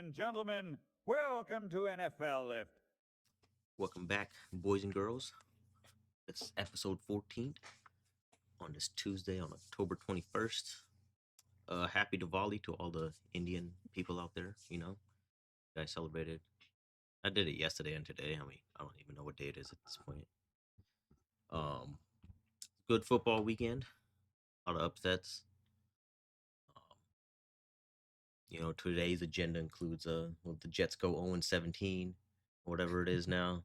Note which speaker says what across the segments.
Speaker 1: and gentlemen, welcome to NFL Lift.
Speaker 2: Welcome back, boys and girls. It's episode 14 on this Tuesday on October 21st. Happy Diwali to all the Indian people out there. You guys celebrated. I did it yesterday and today. I mean, I don't even know what day it is at this point. Um, Good football weekend. A lot of upsets. Um, Today's agenda includes the Jets go 0-17, whatever it is now.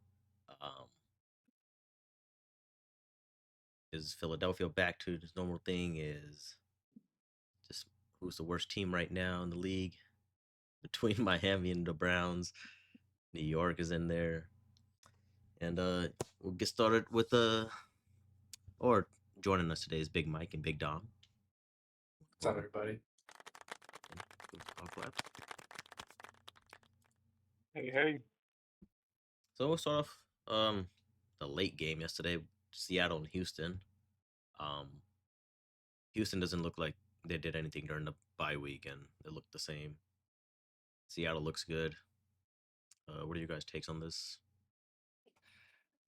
Speaker 2: Um, is Philadelphia back to this normal thing? Is just who's the worst team right now in the league between Miami and the Browns. New York is in there. And we'll get started with or joining us today is Big Mike and Big Dom.
Speaker 3: What's up, everybody?
Speaker 4: Hey.
Speaker 2: So we'll start off the late game yesterday, Seattle and Houston. Houston doesn't look like they did anything during the bye week, and it looked the same. Seattle looks good. What are you guys' takes on this?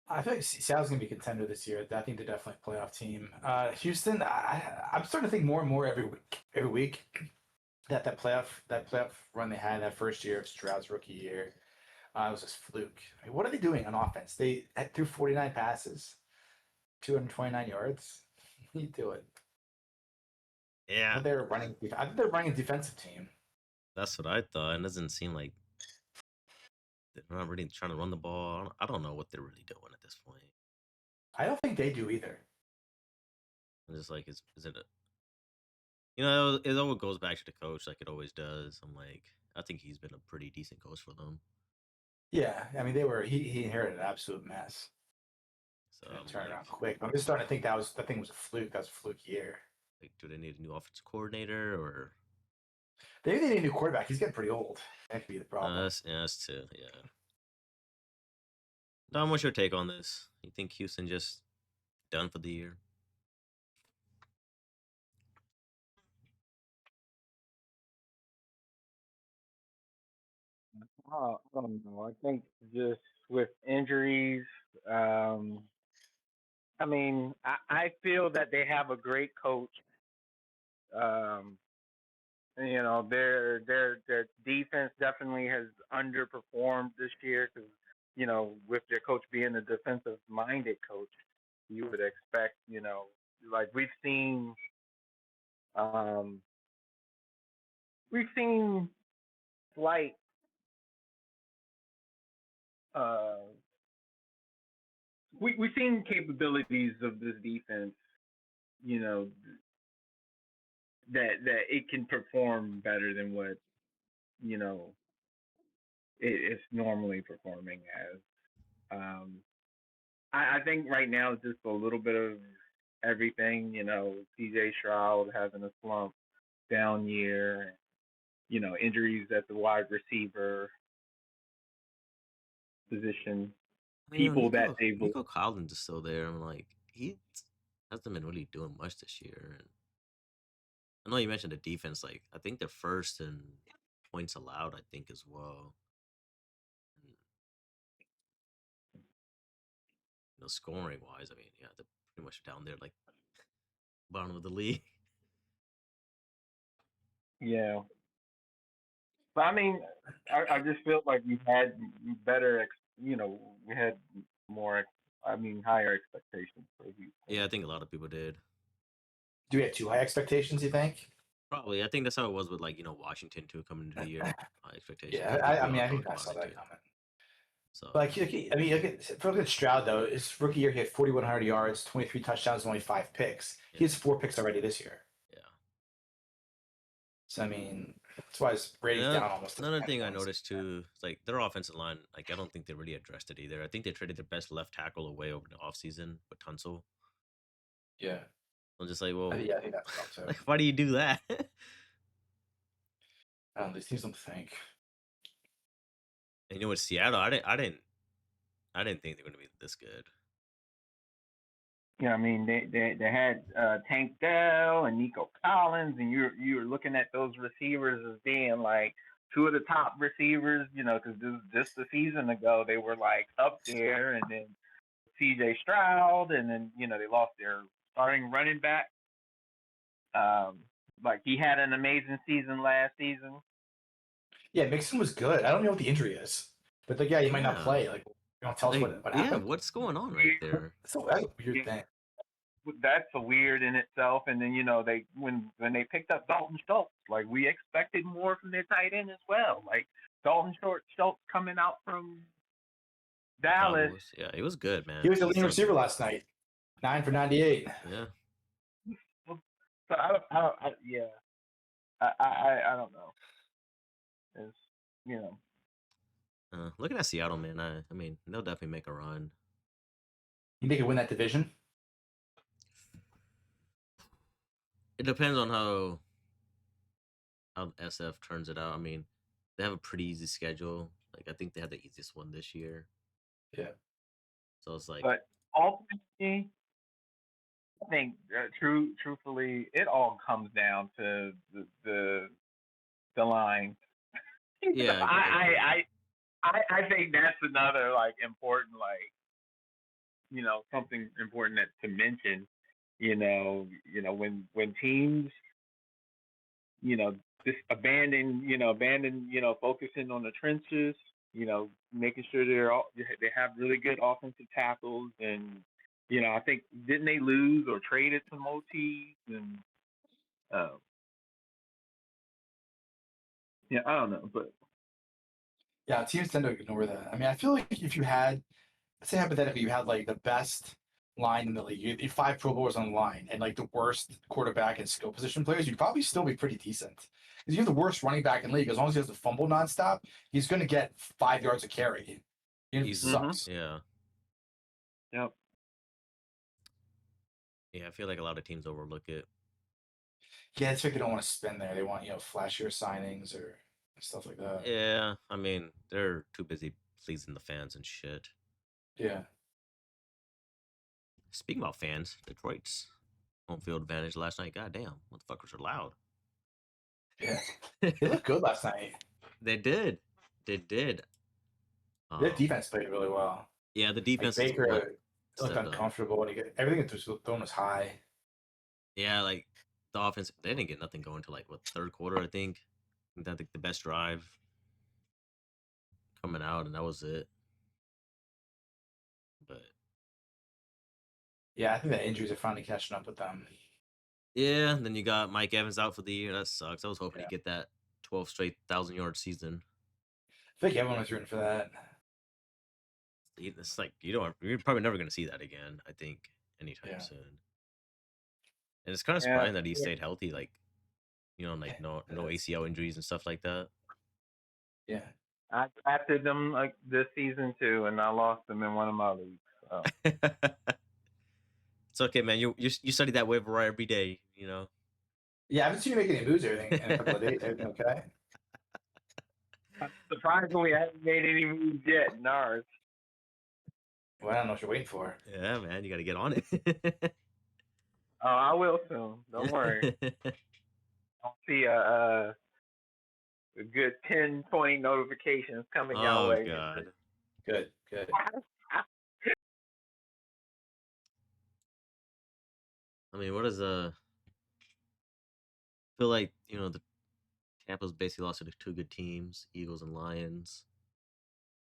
Speaker 3: I feel like Seattle's gonna be a contender this year. I think they're definitely a playoff team. Houston, I'm starting to think more and more every week that playoff run they had that first year of Stroud's rookie year was just fluke. I mean, what are they doing on offense? They threw 49 passes, 229 yards. What are you doing?
Speaker 2: Yeah,
Speaker 3: I think they're running a defensive team.
Speaker 2: that's what I thought. It doesn't seem like they're not really trying to run the ball. I don't know what they're really doing at this point.
Speaker 3: I don't think they do either.
Speaker 2: I'm just like, is it a it always goes back to the coach like it always does. I'm like, I think he's been a pretty decent coach for them.
Speaker 3: Yeah, I mean he inherited an absolute mess.
Speaker 2: So
Speaker 3: Turn around quick. I'm just starting to think that thing was a fluke. That was a fluke year.
Speaker 2: Like, do they need a new offensive coordinator or?
Speaker 3: Maybe they need a new quarterback. He's getting pretty old. That could be the problem.
Speaker 2: That's too. Yeah. Dom, what's your take on this? You think Houston just done for the year?
Speaker 4: I don't know. I think just with injuries, I mean, I feel that they have a great coach. Their defense definitely has underperformed this year because with their coach being a defensive minded coach, you would expect like we've seen slight uh we've seen capabilities of this defense, you know, that it can perform better than what it's normally performing as. I think right now it's just a little bit of everything. CJ Stroud having a slump, down year, injuries at the wide receiver position.
Speaker 2: Nico Collins is still there. I'm like, he hasn't been really doing much this year. And I know you mentioned the defense. Like, I think they're first in points allowed. I think as well. And, scoring wise, I mean, yeah, they're pretty much down there, like bottom of the league.
Speaker 4: Yeah, but I mean, I just felt like we had better, we had more, higher expectations for you.
Speaker 2: Yeah, I think a lot of people did.
Speaker 3: Do we have too high expectations, you think?
Speaker 2: Probably. I think that's how it was with Washington too coming into the year. Expectations.
Speaker 3: Yeah, I think I saw that coming. So, look at Stroud though. His rookie year, he had 4,100 yards, 23 touchdowns, only 5 picks. Yeah. He has 4 picks already this year.
Speaker 2: Yeah.
Speaker 3: So I mean, that's why his rating's down almost.
Speaker 2: Another thing I noticed too is like their offensive line. Like I don't think they really addressed it either. I think they traded their best left tackle away over the offseason with Tunsil.
Speaker 3: Yeah.
Speaker 2: I'm just like, well,
Speaker 3: yeah, I think that's too.
Speaker 2: Like, why do you do that?
Speaker 3: These teams don't think.
Speaker 2: And with Seattle, I didn't think they're going to be this good.
Speaker 4: Yeah, I mean they had Tank Dell and Nico Collins, and you were looking at those receivers as being like two of the top receivers, because just a season ago they were like up there, and then C.J. Stroud, and then they lost their starting running back. Like he had an amazing season last season.
Speaker 3: Yeah, Mixon was good. I don't know what the injury is, but like, yeah, he might not
Speaker 2: Yeah.
Speaker 3: play. Like, you don't tell us
Speaker 2: Like,
Speaker 3: what
Speaker 2: yeah,
Speaker 3: happened.
Speaker 2: what's going on right there?
Speaker 3: So that's a weird thing.
Speaker 4: That's a weird in itself. And then they when they picked up Dalton Schultz, like we expected more from their tight end as well. Like Dalton Schultz coming out from Dallas.
Speaker 2: Cowboys. Yeah, he was good, man.
Speaker 3: He was the
Speaker 2: He's
Speaker 3: leading
Speaker 2: so
Speaker 3: receiver
Speaker 2: good.
Speaker 3: last night, 9 for 98.
Speaker 2: Yeah.
Speaker 4: So I don't know. It's
Speaker 2: Looking at Seattle, man, I mean, they'll definitely make a run.
Speaker 3: You think they could win that division?
Speaker 2: It depends on how SF turns it out. I mean, they have a pretty easy schedule. Like, I think they had the easiest one this year.
Speaker 3: Yeah.
Speaker 2: So it's like,
Speaker 4: But ultimately, I think truthfully, it all comes down to the line.
Speaker 2: yeah,
Speaker 4: I think that's another like important something important to mention. When teams just abandon focusing on the trenches, making sure they have really good offensive tackles, and I think didn't they lose or traded some OTs and I don't know, but
Speaker 3: Yeah, teams tend to ignore that. I mean, I feel like if you had, let's say hypothetically, you had like the best line in the league, you had 5 Pro Bowlers on the line, and like the worst quarterback and skill position players, you'd probably still be pretty decent. Because you have the worst running back in the league. As long as he has to fumble nonstop, he's going to get 5 yards of carry. He sucks.
Speaker 2: yeah.
Speaker 4: Yep.
Speaker 2: Yeah, I feel like a lot of teams overlook it.
Speaker 3: Yeah, it's like they don't want to spend there. They want, flashier signings or stuff like that.
Speaker 2: Yeah, I mean, they're too busy pleasing the fans and shit.
Speaker 3: Yeah.
Speaker 2: Speaking about fans, Detroit's home field advantage last night. Goddamn, motherfuckers are loud.
Speaker 3: Yeah. They looked good last night.
Speaker 2: They did. They did.
Speaker 3: Their defense played really well.
Speaker 2: Yeah, the
Speaker 3: Like
Speaker 2: defense is
Speaker 3: Baker
Speaker 2: what
Speaker 3: looked
Speaker 2: stepped up.
Speaker 3: uncomfortable, and everything that was thrown was high.
Speaker 2: Yeah, like the offense, they didn't get nothing going till like what, third quarter, I think. I think the best drive coming out, and that was it. But
Speaker 3: Yeah, I think the injuries are finally catching up with them.
Speaker 2: yeah, and then you got Mike Evans out for the year. That sucks. I was hoping
Speaker 3: Yeah.
Speaker 2: to get that 12 straight 1,000-yard season.
Speaker 3: I think everyone was rooting for that.
Speaker 2: It's like you're probably never gonna see that again. I think anytime
Speaker 3: Yeah.
Speaker 2: soon. And it's kind of
Speaker 4: Yeah.
Speaker 2: surprising that he stayed healthy. Like, like no ACL injuries and stuff like that.
Speaker 3: Yeah.
Speaker 4: I drafted them like this season too, and I lost them in one of my leagues. So.
Speaker 2: It's okay, man. You study that waiver wire every day.
Speaker 3: Yeah, I haven't seen you make any moves or anything in a couple of days. Everything okay?
Speaker 4: Surprisingly, I haven't made any moves yet in ours.
Speaker 3: Well, I don't know what you're waiting for.
Speaker 2: Yeah, man, you got to get on it.
Speaker 4: Oh, I will soon. Don't worry. I'll see a good 10, 20 notifications coming your way.
Speaker 2: Oh God.
Speaker 3: Good.
Speaker 2: I mean, what is feel like the Tampa's basically lost to 2 good teams, Eagles and Lions.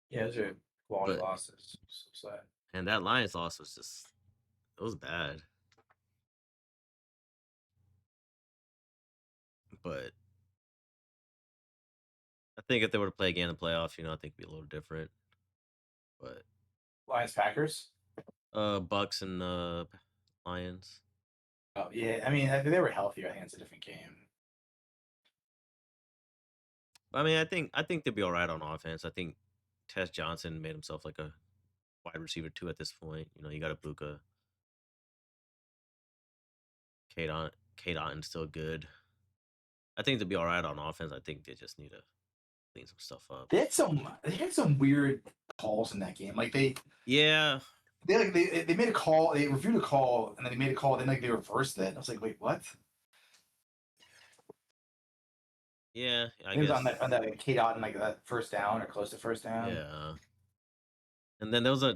Speaker 3: Yeah, those are quality
Speaker 2: But-
Speaker 3: losses. So sad.
Speaker 2: And that Lions loss was it was bad. But I think if they were to play again in the playoffs, I think it'd be a little different. But
Speaker 3: Lions Packers.
Speaker 2: Bucks and Lions.
Speaker 3: Oh yeah, I mean, if they were healthier, I think it's a different game.
Speaker 2: I mean, I think they'd be all right on offense. I think Tess Johnson made himself like a wide receiver 2 at this point. You got Ibuka. Kate Otton's still good. I think they'll be all right on offense. I think they just need to clean some stuff up.
Speaker 3: They had some weird calls in that game. Like they
Speaker 2: Yeah.
Speaker 3: they made a call, they reviewed a call, and then they made a call, then like they reversed it. I was like, wait, what?
Speaker 2: Yeah, I
Speaker 3: He was
Speaker 2: guess.
Speaker 3: on that K dot and like that first down or close to first down.
Speaker 2: Yeah. And then there was I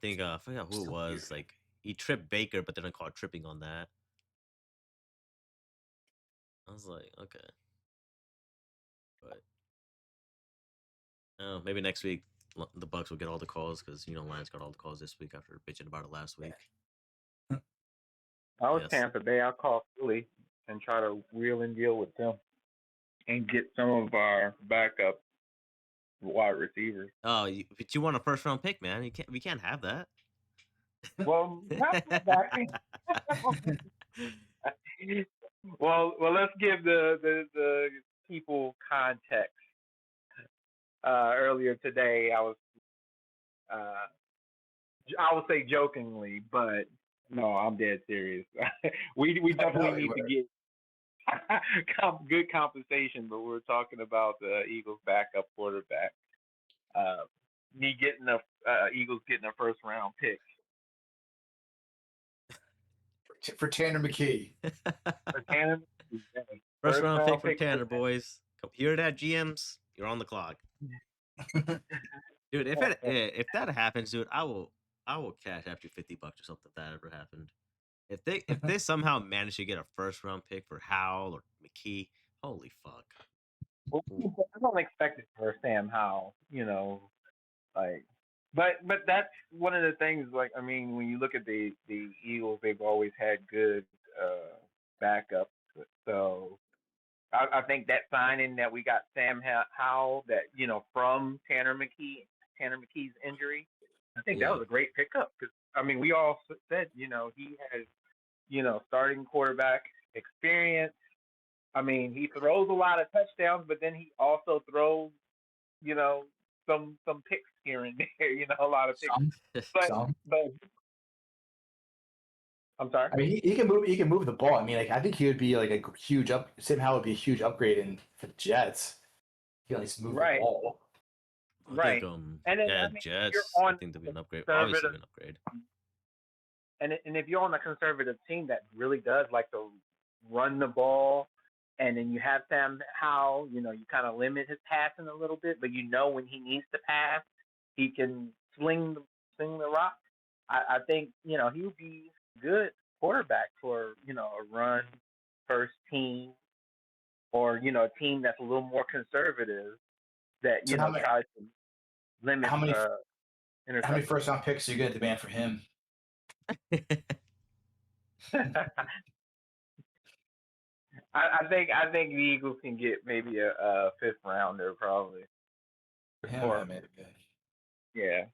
Speaker 2: think I forgot who it
Speaker 3: So weird.
Speaker 2: was. Like he tripped Baker, but then I caught tripping on that. I was like, okay, but maybe next week the Bucks will get all the calls because Lions got all the calls this week after bitching about it last week.
Speaker 4: I was
Speaker 2: Yes.
Speaker 4: Tampa Bay. I'll call Philly and try to wheel and deal with them and get some of our backup wide receivers.
Speaker 2: Oh, but you want a first round pick, man. We can't have that.
Speaker 4: Well, not exactly. well, let's give the people context. Earlier today, I would say jokingly, but no, I'm dead serious. we definitely need to get good compensation, but we're talking about the Eagles' backup quarterback. Me getting Eagles getting a first round pick.
Speaker 3: For Tanner McKee.
Speaker 4: For Tanner,
Speaker 2: First round pick for Tanner, boys. Hear that, GMs? You're on the clock. Dude, if that happens, dude, I will cash after $50 or something if that ever happened. If they somehow manage to get a first round pick for Howell or McKee, holy fuck.
Speaker 4: Well, I don't expect it for Sam Howell, like, but that's one of the things. Like, I mean, when you look at the Eagles, they've always had good backups. So I think that signing that we got Sam Howell, that from Tanner McKee's injury, I think that was a great pickup because I mean we all said he has starting quarterback experience. I mean, he throws a lot of touchdowns, but then he also throws, some picks here and there, a lot of picks. But I'm sorry.
Speaker 3: I mean, he can move. He can move the ball. I mean, like I think he would be like a huge up. Somehow would be a huge upgrade for the Jets. He can at least move the ball.
Speaker 2: I think
Speaker 4: and then,
Speaker 2: Jets. I think there'll be an upgrade. Obviously, an upgrade.
Speaker 4: And if you're on a conservative team that really does like to run the ball, and then you have Sam Howell, you kind of limit his passing a little bit, but when he needs to pass, he can swing the rock. I think he would be good quarterback for a run first team, or a team that's a little more conservative that tries to limit
Speaker 3: how many
Speaker 4: interceptions.
Speaker 3: first round picks are you going to demand for him?
Speaker 4: I think the Eagles can get maybe a fifth rounder probably.
Speaker 3: For him, maybe.
Speaker 4: Yeah.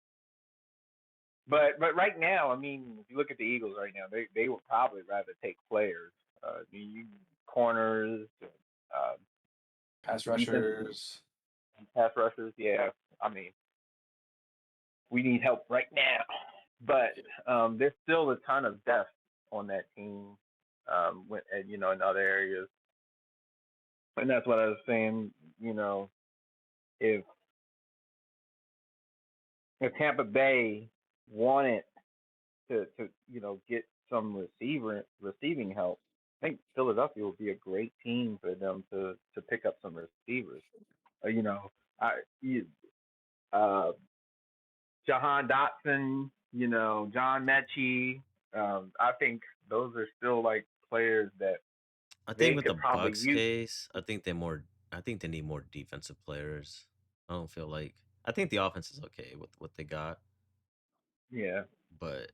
Speaker 4: But right now, I mean, if you look at the Eagles right now, they would probably rather take players, corners,
Speaker 3: pass rushers.
Speaker 4: Pass rushers, yeah. I mean, we need help right now, but there's still a ton of depth on that team, in other areas, and that's what I was saying. If Tampa Bay wanted to get some receiving help, I think Philadelphia would be a great team for them to pick up some receivers. Jahan Dotson, John Mechie. I think those are still like players that
Speaker 2: I think with the Bucks case, I think they need more defensive players. I don't feel like I think the offense is okay with what they got.
Speaker 4: Yeah.
Speaker 2: But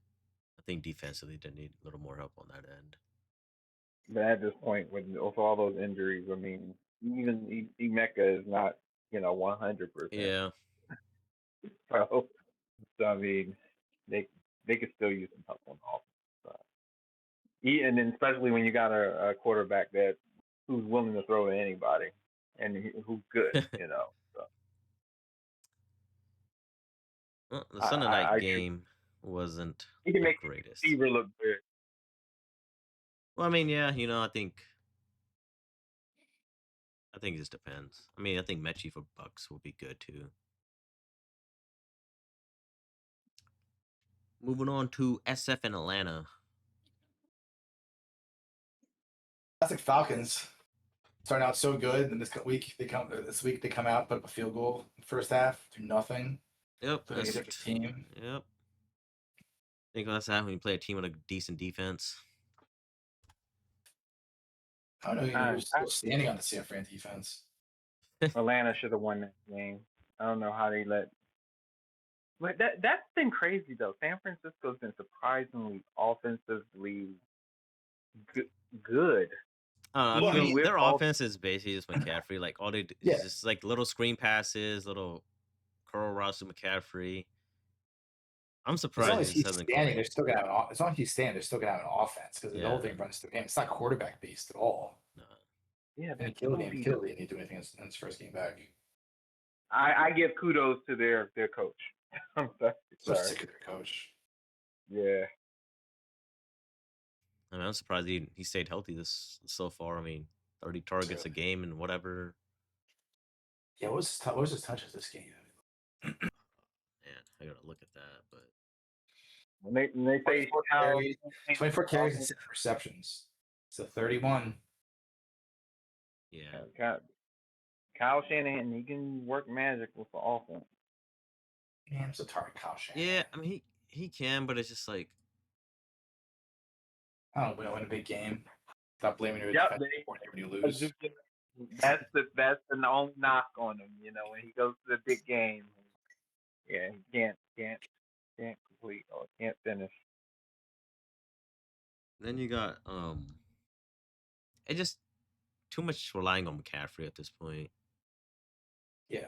Speaker 2: I think defensively they need a little more help on that end.
Speaker 4: But at this point, with all those injuries, I mean, even Emeka is not 100%.
Speaker 2: Yeah.
Speaker 4: So I mean, they could still use some help on offense. And then especially when you got a quarterback who's willing to throw to anybody and who's good, So.
Speaker 2: Well, the Sunday night game wasn't
Speaker 4: he can
Speaker 2: the
Speaker 4: make
Speaker 2: greatest.
Speaker 4: Receiver look good.
Speaker 2: Well, I mean, yeah, I think it just depends. I mean, I think Mechie for Bucks will be good too. Moving on to SF in Atlanta.
Speaker 3: Classic Falcons. starting out so good, and this week they come out, put up a field goal in the first half, do nothing.
Speaker 2: Yep.
Speaker 3: Playing a
Speaker 2: That's,
Speaker 3: different team.
Speaker 2: yep. I think that's that when you play a team with a decent defense.
Speaker 3: I don't know. You're still standing on the San Fran defense.
Speaker 4: Atlanta should have won that game. I don't know how they let. But that's been crazy though. San Francisco's been surprisingly offensively good.
Speaker 2: I
Speaker 3: Well, I
Speaker 2: feel
Speaker 3: mean,
Speaker 2: their
Speaker 4: all-
Speaker 2: offense is basically just McCaffrey. Like all they do
Speaker 3: Yeah.
Speaker 2: is just like little screen passes, little curl routes to McCaffrey. I'm
Speaker 3: As long
Speaker 2: surprised
Speaker 3: as
Speaker 2: he
Speaker 3: he's
Speaker 2: just hasn't
Speaker 3: standing,
Speaker 2: gone.
Speaker 3: they're still gonna have as long as he's standing, they're still gonna have an offense because the whole
Speaker 2: Yeah.
Speaker 3: thing runs through him. It's not quarterback based at all.
Speaker 2: No.
Speaker 4: Yeah,
Speaker 3: And he killed him. He didn't do anything in his first game back.
Speaker 4: I give kudos to their coach. I'm
Speaker 3: So
Speaker 4: sorry.
Speaker 3: sick of their coach.
Speaker 4: Yeah.
Speaker 2: I mean, I'm surprised he stayed healthy this so far. I mean, 30 targets a game and whatever.
Speaker 3: Yeah, what was his touches this game?
Speaker 2: Man, I gotta look at that. But
Speaker 4: When they say
Speaker 3: 24 carries and 6 receptions. So 31.
Speaker 2: yeah,
Speaker 4: Kyle Shanahan, he can work magic with the offense.
Speaker 3: Man, I'm so tired of Kyle Shanahan.
Speaker 2: yeah. I mean, he can, but it's just like
Speaker 3: I don't know, win a big game. Stop blaming your
Speaker 4: Yep,
Speaker 3: defense when you lose.
Speaker 4: That's the only knock on him. You know, when he goes to the big game, yeah, he can't complete or can't finish.
Speaker 2: then you got it just too much relying on McCaffrey at this point.
Speaker 3: Yeah.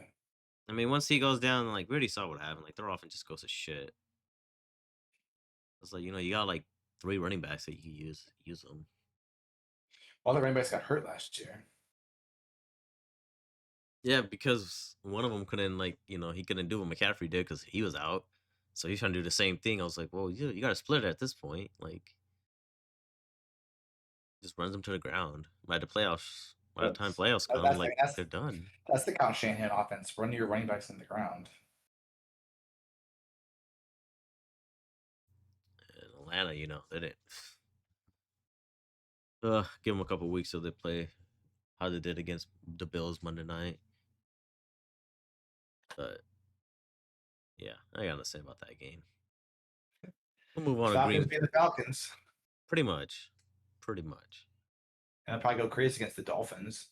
Speaker 2: I mean, once he goes down, like we already saw what happened. Like their offense just goes to shit. It's like you got like 3 running backs that you can use them.
Speaker 3: All the running backs got hurt last year.
Speaker 2: Yeah, because one of them couldn't he couldn't do what McCaffrey did because he was out. So he's trying to do the same thing. I was like, well, you got to split it at this point. Like, just runs them to the ground. By the time playoffs come,
Speaker 3: that's-
Speaker 2: like
Speaker 3: that's-
Speaker 2: they're done.
Speaker 3: That's the Kyle Shanahan offense. Run your running backs in the ground.
Speaker 2: And Atlanta, they didn't. Give them a couple weeks so they play how they did against the Bills Monday night. But yeah, I got to say about that game. We'll move on to
Speaker 3: Falcons
Speaker 2: Green.
Speaker 3: being the Falcons.
Speaker 2: Pretty much.
Speaker 3: And I'll probably go crazy against the Dolphins.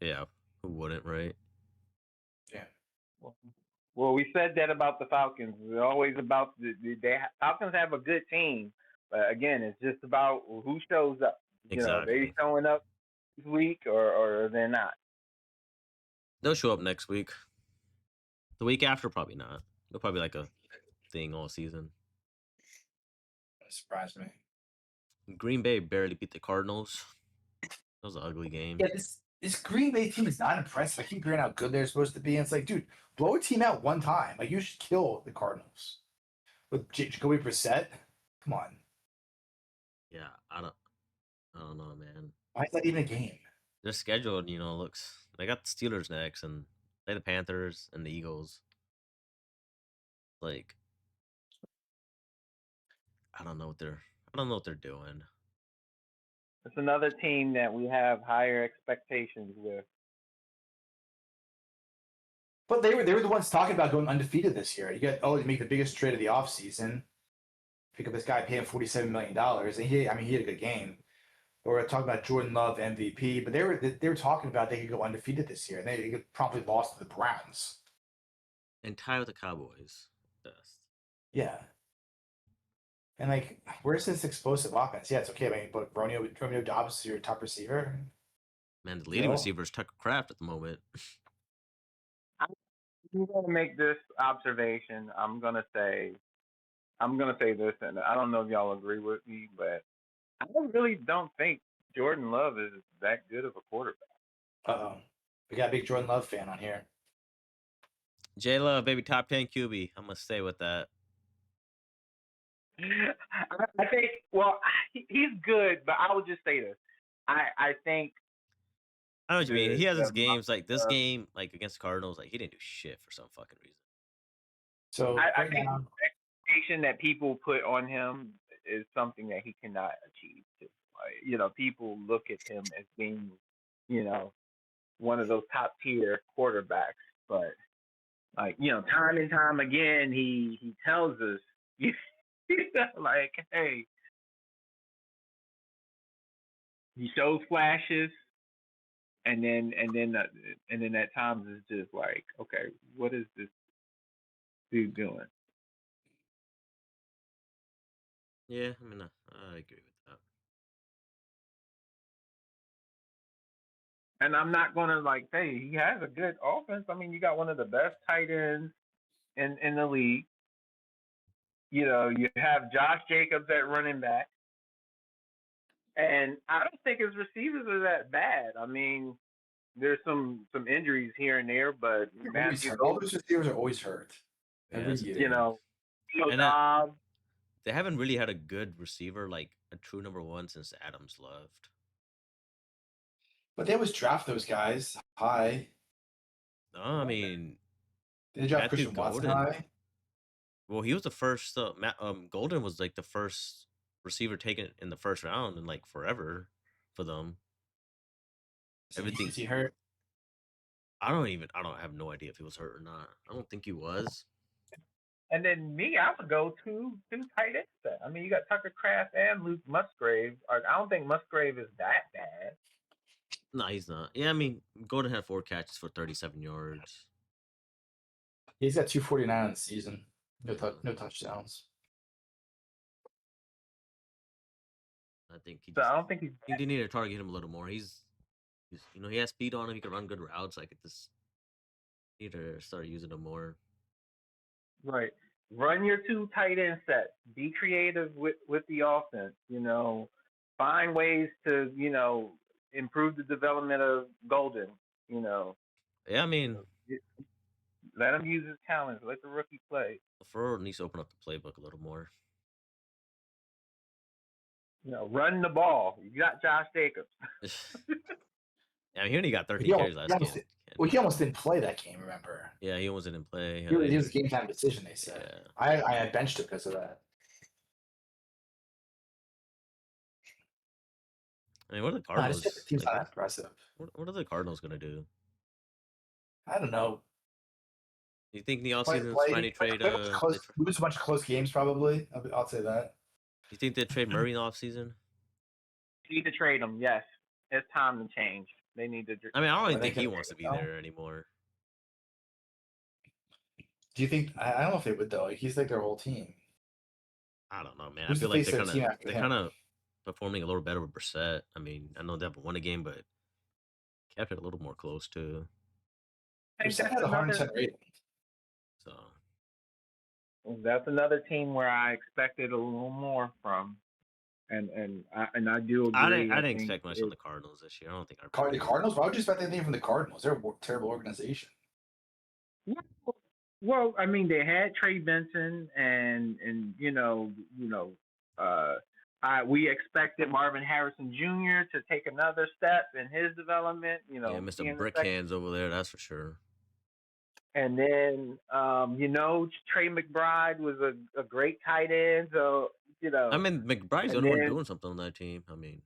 Speaker 2: Yeah, who wouldn't, right?
Speaker 3: Yeah.
Speaker 4: Well, we said that about the Falcons. It's always about Falcons have a good team, but again, it's just about who shows up.
Speaker 2: Exactly.
Speaker 4: They showing up this week or they're not.
Speaker 2: They'll show up next week. The week after, probably not. They'll probably like a thing all season.
Speaker 3: That surprised me.
Speaker 2: Green Bay barely beat the Cardinals. That was an ugly game.
Speaker 3: Yeah, this Green Bay team is not impressive. I keep hearing how good they're supposed to be. And it's like, dude, blow a team out one time. Like, you should kill the Cardinals. With Jacoby Brissett? Come on.
Speaker 2: Yeah, I don't know, man.
Speaker 3: Why is that even a game?
Speaker 2: Their schedule, looks. They got the Steelers next, and they the Panthers and the Eagles. Like, I don't know what they're doing.
Speaker 4: It's another team that we have higher expectations with.
Speaker 3: But they were the ones talking about going undefeated this year. You make the biggest trade of the offseason. Pick up this guy, pay him $47 million. And he had a good game. Or talking about Jordan Love MVP, but they were talking about they could go undefeated this year, and they promptly lost to the Browns.
Speaker 2: And tie with the Cowboys. Best.
Speaker 3: Yeah. And like, where's this explosive offense? Yeah, it's okay. I mean, but Romeo Dobbs is your top receiver.
Speaker 2: Man, the leading receiver is Tucker Kraft at the moment.
Speaker 4: I'm gonna make this observation. I'm gonna say this, and I don't know if y'all agree with me, but I really don't think Jordan Love is that good of a quarterback.
Speaker 3: Uh-oh. We got a big Jordan Love fan on here.
Speaker 2: J Love, baby, top 10 QB. I'm gonna stay with that.
Speaker 4: I think. Well, he's good, but I would just say this. I think.
Speaker 2: I know what you mean. He has his games like this game, like against Cardinals. Like he didn't do shit for some fucking reason.
Speaker 3: So
Speaker 4: I think the expectation that people put on him is something that he cannot achieve. people look at him as being, you know, one of those top tier quarterbacks. But like, time and time again, he tells us, like, hey, he shows flashes, and then at times it's just like, okay, what is this dude doing?
Speaker 2: Yeah, I mean, I agree with that.
Speaker 4: And I'm not gonna like say he has a good offense. I mean, you got one of the best tight ends in the league. You have Josh Jacobs at running back, and I don't think his receivers are that bad. I mean, there's some injuries here and there, but
Speaker 3: They're always
Speaker 4: Matthew
Speaker 3: hurt. All those receivers are always hurt
Speaker 2: Yeah,
Speaker 3: every
Speaker 2: that's the
Speaker 3: year.
Speaker 4: you
Speaker 2: thing.
Speaker 4: know,
Speaker 2: And
Speaker 4: Dobbs.
Speaker 2: they haven't really had a good receiver, like a true number one, since Adams left.
Speaker 3: But they always draft those guys high.
Speaker 2: No, I mean,
Speaker 3: They draft
Speaker 2: Matthew
Speaker 3: Christian Watson
Speaker 2: Golden.
Speaker 3: high.
Speaker 2: Well, he was the first. Golden was like the first receiver taken in the first round in like forever for them. Everything.
Speaker 3: Is he hurt?
Speaker 2: I don't have no idea if he was hurt or not. I don't think he was.
Speaker 4: And then I would go two tight ends. I mean, you got Tucker Kraft and Luke Musgrave. I don't think Musgrave is that bad.
Speaker 2: No, he's not. Yeah, I mean, Golden had 4 catches for 37 yards.
Speaker 3: He's got 249 in the season. No touchdowns.
Speaker 2: I think
Speaker 4: So I don't think he's
Speaker 2: I think they need to target him a little more. He's he has speed on him. He can run good routes. Like, just need to start using him more.
Speaker 4: right. Run your 2 tight end sets. Be creative with the offense. Find ways to improve the development of Golden.
Speaker 2: Yeah, I mean,
Speaker 4: Let him use his talents. Let the rookie play.
Speaker 2: Furrow needs to open up the playbook a little more.
Speaker 4: Run the ball. You got Josh Jacobs.
Speaker 2: Yeah, he only got 13
Speaker 3: He
Speaker 2: carries
Speaker 3: almost-
Speaker 2: last
Speaker 3: he almost-
Speaker 2: game.
Speaker 3: Well, he almost didn't play that game, remember?
Speaker 2: Yeah, he almost didn't play.
Speaker 3: He was a game time decision, they said.
Speaker 2: Yeah.
Speaker 3: I had benched him because of that.
Speaker 2: I mean, what are the
Speaker 3: Nah,
Speaker 2: Cardinals?
Speaker 3: this team's
Speaker 2: like,
Speaker 3: not impressive.
Speaker 2: what are the Cardinals gonna do?
Speaker 3: I don't know.
Speaker 2: Do you think the
Speaker 3: Play-
Speaker 2: offseason
Speaker 3: play-
Speaker 2: finally
Speaker 3: play-
Speaker 2: trade?
Speaker 3: play a bunch of close- lose a bunch of close games, probably. I'll say that.
Speaker 2: You think they trade Murray in the offseason?
Speaker 4: Need to trade him. Yes, it's time to change. They need to.
Speaker 2: I mean, I don't even
Speaker 3: Are they
Speaker 2: think he
Speaker 3: gonna
Speaker 2: wants to
Speaker 3: trade
Speaker 2: be
Speaker 3: him now?
Speaker 2: there anymore.
Speaker 3: Do you think? I don't know if they would though. He's like their whole team.
Speaker 2: I don't know, man.
Speaker 3: Who's
Speaker 2: I feel
Speaker 3: the
Speaker 2: like
Speaker 3: face of the team after
Speaker 2: they're
Speaker 3: him?
Speaker 2: kind of performing a little better with Brissett. I mean, I know they haven't won a game, but kept it a little more close too.
Speaker 3: Brissett had a 100% rating.
Speaker 2: So
Speaker 4: That's another team where I expected a little more from, and I do agree.
Speaker 2: I didn't
Speaker 4: think
Speaker 2: expect much on the Cardinals this year. I don't think
Speaker 3: The Cardinals? Why would you expect anything from the Cardinals? They're a terrible organization.
Speaker 4: Well, I mean, they had Trey Benson, and we expected Marvin Harrison Jr. to take another step in his development.
Speaker 2: yeah,
Speaker 4: being
Speaker 2: Mr.
Speaker 4: the
Speaker 2: Brick
Speaker 4: second-
Speaker 2: Hands over there, that's for sure.
Speaker 4: And then, Trey McBride was a great tight end. So,
Speaker 2: I mean, McBride's the
Speaker 4: And
Speaker 2: only one
Speaker 4: then-
Speaker 2: doing something on that team. I mean,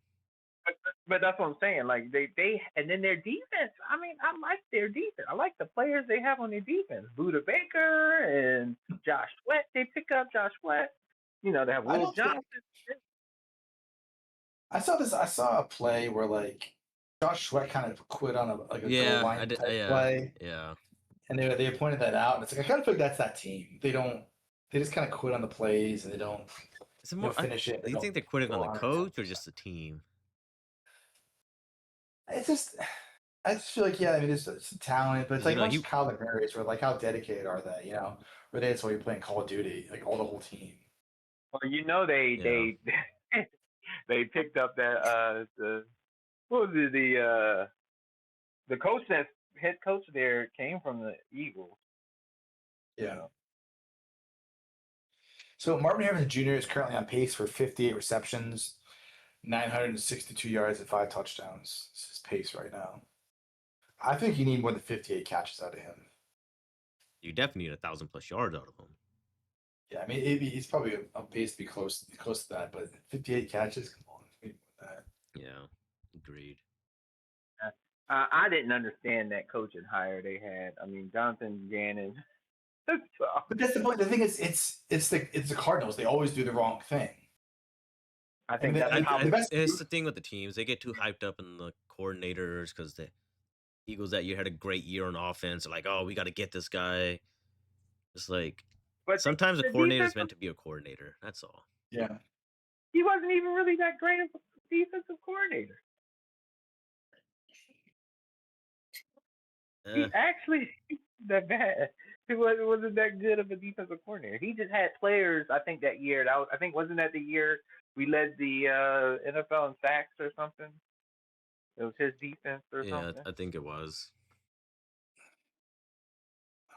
Speaker 4: but that's what I'm saying. Like they and then their defense. I mean, I like their defense. I like the players they have on their defense. Buda Baker and Josh Sweat. They pick up Josh Sweat. They have
Speaker 3: I
Speaker 4: Will
Speaker 3: don't think-
Speaker 4: Johnson.
Speaker 3: I saw a play where like Josh Sweat kind of quit on a goal
Speaker 2: yeah,
Speaker 3: line
Speaker 2: I did.
Speaker 3: type
Speaker 2: Yeah,
Speaker 3: play,
Speaker 2: yeah.
Speaker 3: and they pointed that out. And it's like I kind of feel like that's that team. They just kind of quit on the plays and they don't
Speaker 2: Is it more?
Speaker 3: finish it.
Speaker 2: Do you think they're quitting on the coach or just the team?
Speaker 3: It's just, I just feel like, yeah, I mean, it's talent, but it's like
Speaker 2: You know,
Speaker 3: much Kyle McMurray's where like how dedicated are they, Where that's why you're playing Call of Duty, like all the whole team.
Speaker 4: Well, they they picked up that what was it, the coach that head coach there came from the Eagles.
Speaker 3: Yeah. So Marvin Harrison Jr. is currently on pace for 58 receptions, 962 yards, and 5 touchdowns. This is his pace right now. I think you need more than 58 catches out of him.
Speaker 2: You definitely need 1,000+ yards out of him.
Speaker 3: Yeah, I mean, he's probably on pace to be close to that, but 58 catches, come on, we need more than that.
Speaker 2: Yeah, agreed.
Speaker 4: I didn't understand that coaching hire they had. I mean, Jonathan Gannon. So,
Speaker 3: But that's the point. The thing is, it's the Cardinals. They always do the wrong thing.
Speaker 4: I think
Speaker 3: the-
Speaker 4: that's
Speaker 3: and
Speaker 4: how
Speaker 3: the best-
Speaker 2: It's the thing with the teams; they get too hyped up in the coordinators because the Eagles that year had a great year on offense. They're like, oh, we got to get this guy. It's like
Speaker 4: but
Speaker 2: sometimes a
Speaker 4: the
Speaker 2: coordinator is
Speaker 4: defensive,
Speaker 2: meant to be a coordinator. That's all.
Speaker 3: Yeah.
Speaker 4: he wasn't even really that great of a defensive coordinator. He
Speaker 2: Eh,
Speaker 4: actually that bad. He wasn't that good of a defensive coordinator. He just had players. I think that year. I think wasn't that the year we led the NFL in sacks or something. It was his defense or
Speaker 2: yeah,
Speaker 4: something.
Speaker 2: I think it was.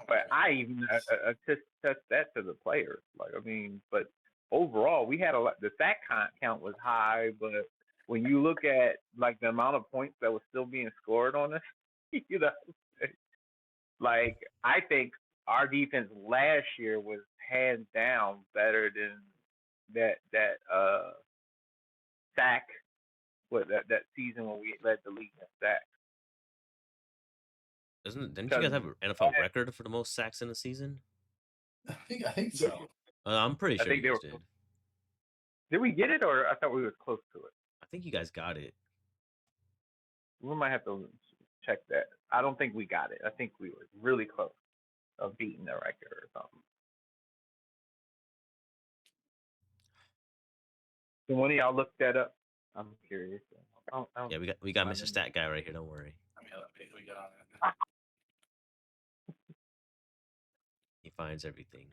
Speaker 4: But I even attest that to the players. Like, I mean, but overall, we had a lot. The sack count was high, but when you look at like the amount of points that was still being scored on us, you know, like I think our defense last year was hands down better than that sack. What that season when we led the league in sacks.
Speaker 2: Didn't you guys have an NFL record for the most sacks in a season?
Speaker 3: I think so.
Speaker 2: I'm pretty
Speaker 4: I
Speaker 2: sure you
Speaker 4: think they
Speaker 2: guys
Speaker 4: were.
Speaker 2: did.
Speaker 4: Did we get it, or I thought we were close to it?
Speaker 2: I think you guys got it.
Speaker 4: We might have to check that. I don't think we got it. I think we were really close of beating the record or something. Can one of y'all look that up? I'm curious.
Speaker 2: Yeah, we got Mr. Stat Guy right here. Don't worry.
Speaker 3: I mean, we got on it.
Speaker 2: He finds everything.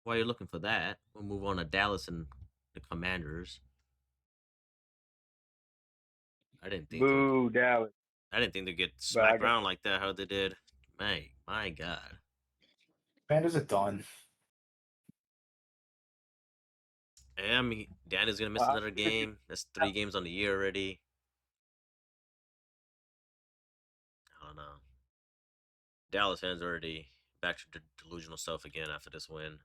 Speaker 2: While you're looking for that, we'll move on to Dallas and the Commanders. I didn't think
Speaker 4: Boo, Dallas.
Speaker 2: I didn't think they'd get
Speaker 4: But I
Speaker 2: smacked
Speaker 4: got-
Speaker 2: around like that. How they did. My God.
Speaker 3: Commanders are done.
Speaker 2: Yeah, I mean, Danny's gonna miss
Speaker 4: Well,
Speaker 2: another game. That's 3 games on the year already. I don't know. Dallas fans already back to delusional self again after this win.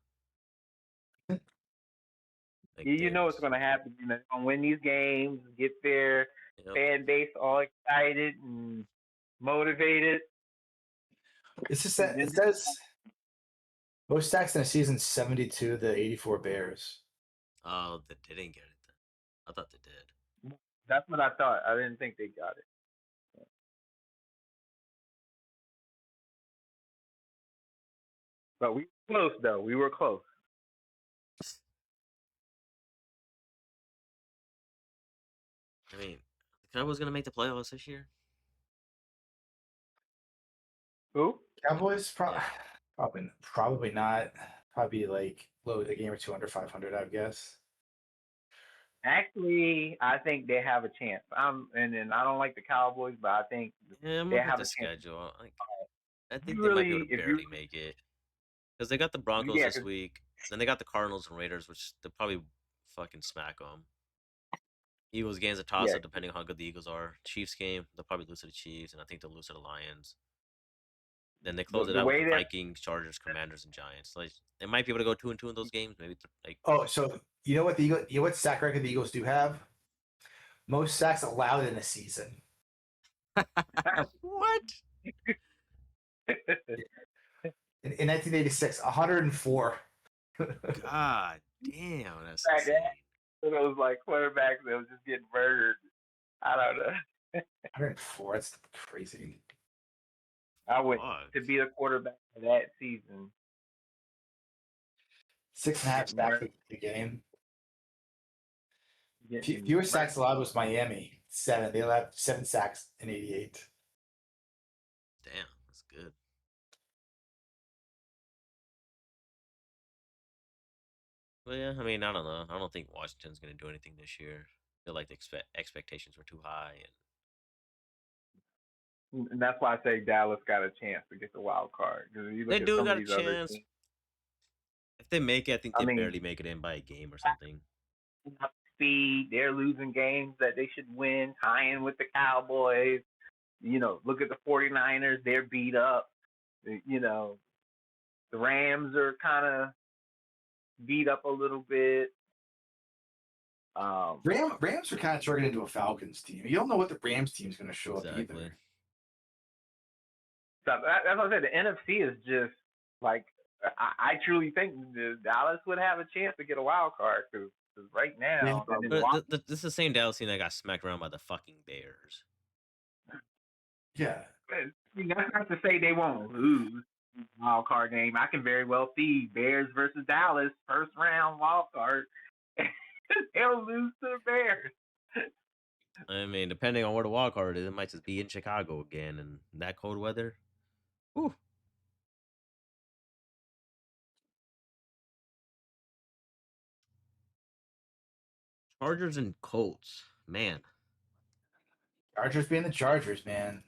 Speaker 2: Like,
Speaker 4: you know what's going to happen. They're going to win these games, get their fan base all excited and motivated.
Speaker 3: It's just that it says most sacks in a season 72 to 84 Bears.
Speaker 2: Oh, they didn't get it then. I thought they did.
Speaker 4: That's what I thought. I didn't think they got it. But we were close, though. We were close.
Speaker 2: I mean, the Cowboys gonna make the playoffs this year.
Speaker 4: Who?
Speaker 3: Cowboys probably not. Probably like low a game or two under 500, I would guess.
Speaker 4: Actually, I think they have a chance. And then I don't like the Cowboys, but I think
Speaker 2: Yeah, I'm
Speaker 4: they
Speaker 2: looking
Speaker 4: have
Speaker 2: at the
Speaker 4: a chance.
Speaker 2: schedule. I think
Speaker 4: You
Speaker 2: they might be able
Speaker 4: really-
Speaker 2: to
Speaker 4: if you-
Speaker 2: barely make it because they got the Broncos
Speaker 4: Yeah,
Speaker 2: this
Speaker 4: 'cause-
Speaker 2: week. Then they got the Cardinals and Raiders, which they'll probably fucking smack them. Eagles game's a toss
Speaker 4: Yeah.
Speaker 2: up depending on how good the Eagles are. Chiefs game, they'll probably lose to the Chiefs, and I think they'll lose to the Lions. Then they close it
Speaker 4: the
Speaker 2: out with
Speaker 4: way
Speaker 2: the
Speaker 4: that-
Speaker 2: Vikings, Chargers, Commanders, and Giants. Like they might be able to go 2-2 in those games. Maybe like
Speaker 3: Oh, so you know what what sack record the Eagles do have? Most sacks allowed in a season.
Speaker 2: what?
Speaker 3: In 1986, 104.
Speaker 2: God damn, that's
Speaker 4: Back
Speaker 2: insane.
Speaker 4: then, it was like quarterbacks that was just getting murdered. I don't know.
Speaker 3: 104. That's crazy.
Speaker 4: I went
Speaker 2: Fuck.
Speaker 4: to be the quarterback of that season.
Speaker 3: 6.5 sacks a game.
Speaker 4: Getting
Speaker 3: Fewer sacks
Speaker 4: murdered.
Speaker 3: allowed was Miami. 7. They allowed 7 sacks in 88.
Speaker 2: Damn, that's good. Well, yeah, I mean, I don't know. I don't think Washington's gonna do anything this year. I feel like the expectations were too high, and
Speaker 4: And that's why I say Dallas got a chance to get the wild card. 'Cause you look
Speaker 2: they
Speaker 4: at
Speaker 2: do
Speaker 4: some
Speaker 2: got
Speaker 4: of
Speaker 2: a
Speaker 4: these other
Speaker 2: chance.
Speaker 4: teams,
Speaker 2: If they make it, I think
Speaker 4: I
Speaker 2: they
Speaker 4: mean-
Speaker 2: barely make it in by a game or something.
Speaker 4: speed, they're losing games that they should win, tying with the Cowboys. You know, look at the 49ers, they're beat up. You know, The Rams are kind of beat up a little bit.
Speaker 3: Rams are kind of turning into a Falcons team. You don't know what the Rams team is going to show up
Speaker 2: Exactly.
Speaker 3: either.
Speaker 4: So that's what I said. The NFC is just like I truly think Dallas would have a chance to get a wild card because right now,
Speaker 3: Yeah,
Speaker 4: and then
Speaker 2: But this is the same Dallas team that got smacked around by the fucking Bears.
Speaker 3: Yeah.
Speaker 4: that's not to say they won't lose wild card game. I can very well see Bears versus Dallas first round wild card. They'll lose to the Bears.
Speaker 2: I mean, depending on where the wild card is, it might just be in Chicago again and that cold weather. Whew. Chargers and Colts, man.
Speaker 3: Chargers being the Chargers, man.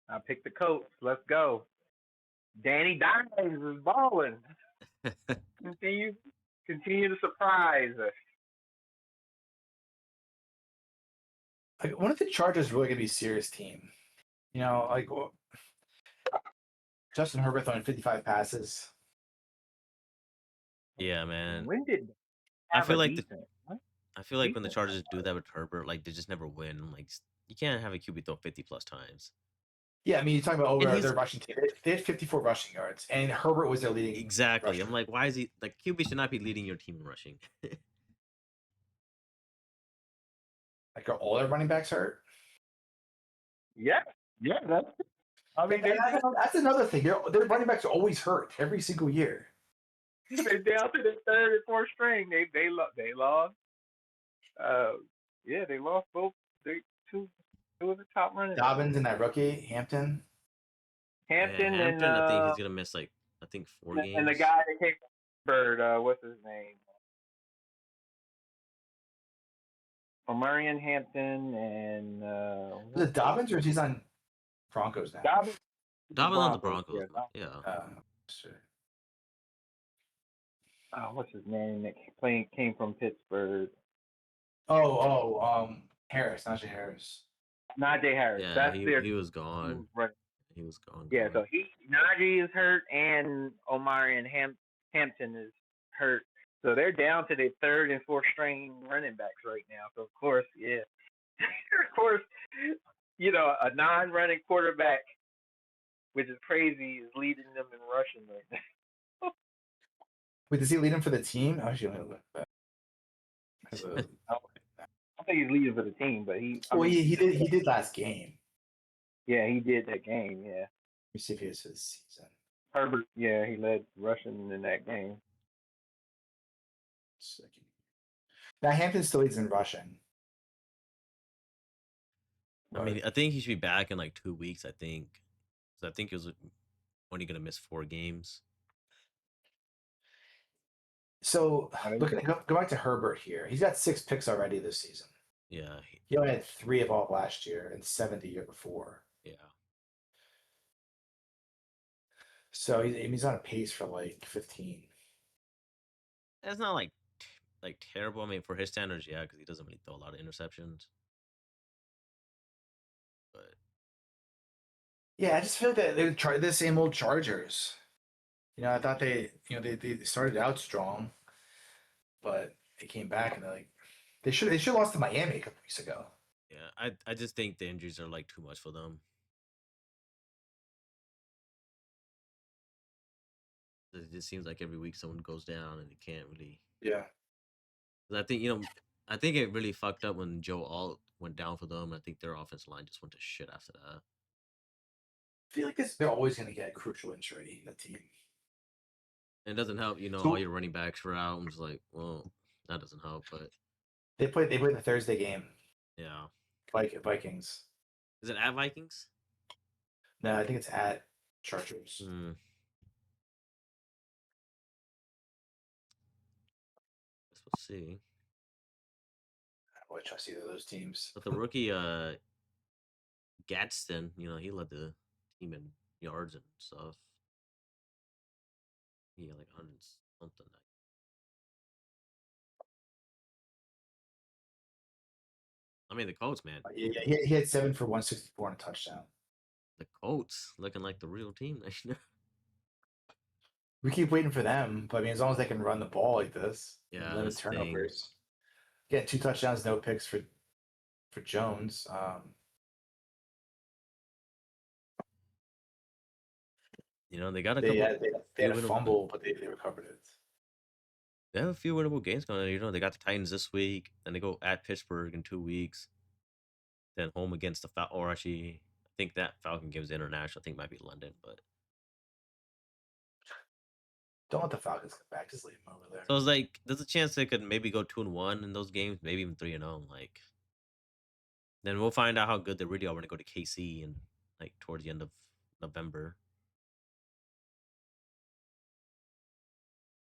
Speaker 4: I picked the Colts. Let's go. Danny Dimes is balling. Continue to surprise us.
Speaker 3: Like, when are the Chargers really going to be a serious team? You know, like Justin Herbert throwing 55 passes.
Speaker 2: Yeah, man.
Speaker 4: When did
Speaker 2: I
Speaker 4: have
Speaker 2: feel
Speaker 4: a
Speaker 2: like
Speaker 4: defense? What?
Speaker 2: I feel like when the
Speaker 4: Decent.
Speaker 2: Chargers do that with Herbert, like they just never win. Like you can't have a QB throw 50 plus times.
Speaker 3: Yeah, I mean, you're talking about
Speaker 2: And
Speaker 3: over
Speaker 2: he's-
Speaker 3: their rushing team. They had 54 rushing yards, and Herbert was their leading.
Speaker 2: Exactly.
Speaker 3: rusher.
Speaker 2: I'm like, why is he like QB should not be leading your team in rushing?
Speaker 3: Like, are all their running backs hurt?
Speaker 4: Yeah. That's. I mean,
Speaker 3: That's another thing. Their running backs are always hurt every single year.
Speaker 4: they're down to the third and fourth string. They lost. Yeah, they lost both. They two of the top runners.
Speaker 3: Dobbins and that rookie Hampton.
Speaker 4: Hampton,
Speaker 2: Yeah,
Speaker 4: and
Speaker 2: I think he's gonna miss like 4 games.
Speaker 4: and the guy that came from Bird, what's his name? Omarion Hampton and
Speaker 3: Was it Dobbins or is he on Broncos now?
Speaker 2: Dobbins on the Broncos. Yeah.
Speaker 3: Sure.
Speaker 4: What's his name that came from Pittsburgh?
Speaker 3: Harris, Najee Harris.
Speaker 4: Najee Harris.
Speaker 2: Yeah,
Speaker 4: That's their
Speaker 2: he was gone.
Speaker 4: right.
Speaker 2: He was gone.
Speaker 4: Yeah, so Najee is hurt and Omarion Hampton is hurt. So they're down to their third and fourth string running backs right now. So of course, yeah. Of course, a non-running quarterback, which is crazy, is leading them in rushing right now.
Speaker 3: Wait, does he lead him for the team? I actually want to look back.
Speaker 4: I don't think he's leading for the team, but he
Speaker 3: did last game.
Speaker 4: Yeah, he did that game, yeah.
Speaker 3: Let me see if he was for the season.
Speaker 4: Herbert, yeah, he led rushing in that game.
Speaker 3: Second. Now Hampton still leads in rushing.
Speaker 2: I mean, I think he should be back in like 2 weeks. I think. So I think he was only gonna miss 4 games.
Speaker 3: So go back to Herbert here. He's got 6 picks already this season.
Speaker 2: Yeah.
Speaker 3: He only had 3 of all last year and 7 the year before.
Speaker 2: Yeah.
Speaker 3: So he's on a pace for like 15.
Speaker 2: That's not like terrible. I mean, for his standards, yeah, because he doesn't really throw a lot of interceptions. But
Speaker 3: yeah, I just feel that they're the same old Chargers. I thought they started out strong, but they came back and they should have lost to Miami a couple weeks ago.
Speaker 2: yeah, I just think the injuries are like too much for them. It just seems like every week someone goes down and they can't really.
Speaker 3: Yeah.
Speaker 2: I think I think it really fucked up when Joe Alt went down for them. I think their offensive line just went to shit after that.
Speaker 3: I feel like they're always going to get a crucial injury in the team.
Speaker 2: And it doesn't help, all your running backs were out. I'm just like, well, that doesn't help. But
Speaker 3: They played the Thursday game.
Speaker 2: yeah,
Speaker 3: Vikings.
Speaker 2: is it at Vikings?
Speaker 3: No, I think it's at Chargers.
Speaker 2: We'll see.
Speaker 3: I would trust either of those teams.
Speaker 2: But the rookie Gadsden, he led the team in yards and stuff. He had like 100 something. I mean, the Colts, man.
Speaker 3: Yeah, he had 7 for 164 and a touchdown.
Speaker 2: The Colts looking like the real team.
Speaker 3: We keep waiting for them, but I mean, as long as they can run the ball like this,
Speaker 2: Yeah,
Speaker 3: limit
Speaker 2: that's the thing.
Speaker 3: turnovers. Get 2 touchdowns, no picks for Jones.
Speaker 2: You know, they got a
Speaker 3: They
Speaker 2: couple.
Speaker 3: had, they, they
Speaker 2: few
Speaker 3: had a
Speaker 2: winnable-
Speaker 3: fumble, but they recovered it.
Speaker 2: They have a few winnable games going. You know, they got the Titans this week, then they go at Pittsburgh in 2 weeks, then home against the Falcons. Or actually, I think that Falcon game is international. I think it might be London, but
Speaker 3: Don't let the Falcons come back. Just leave them over there.
Speaker 2: so it's like there's a chance they could maybe go 2-1 in those games, maybe even 3-0. Like, then we'll find out how good they really are when they go to KC and like towards the end of November.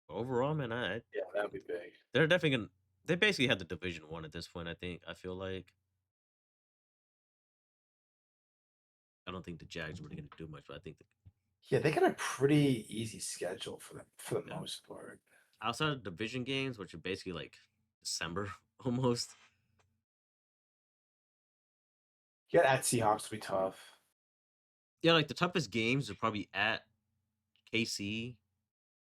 Speaker 2: Overall, man,
Speaker 3: Yeah, that would be big.
Speaker 2: they're definitely gonna. They basically had the division one at this point. I feel like. I don't think the Jags were really gonna do much, but I think
Speaker 3: Yeah, they got a pretty easy schedule for the
Speaker 2: Yeah.
Speaker 3: most part.
Speaker 2: outside of division games, which are basically like December almost.
Speaker 3: Yeah, at Seahawks will be tough.
Speaker 2: Yeah, like the toughest games are probably at KC,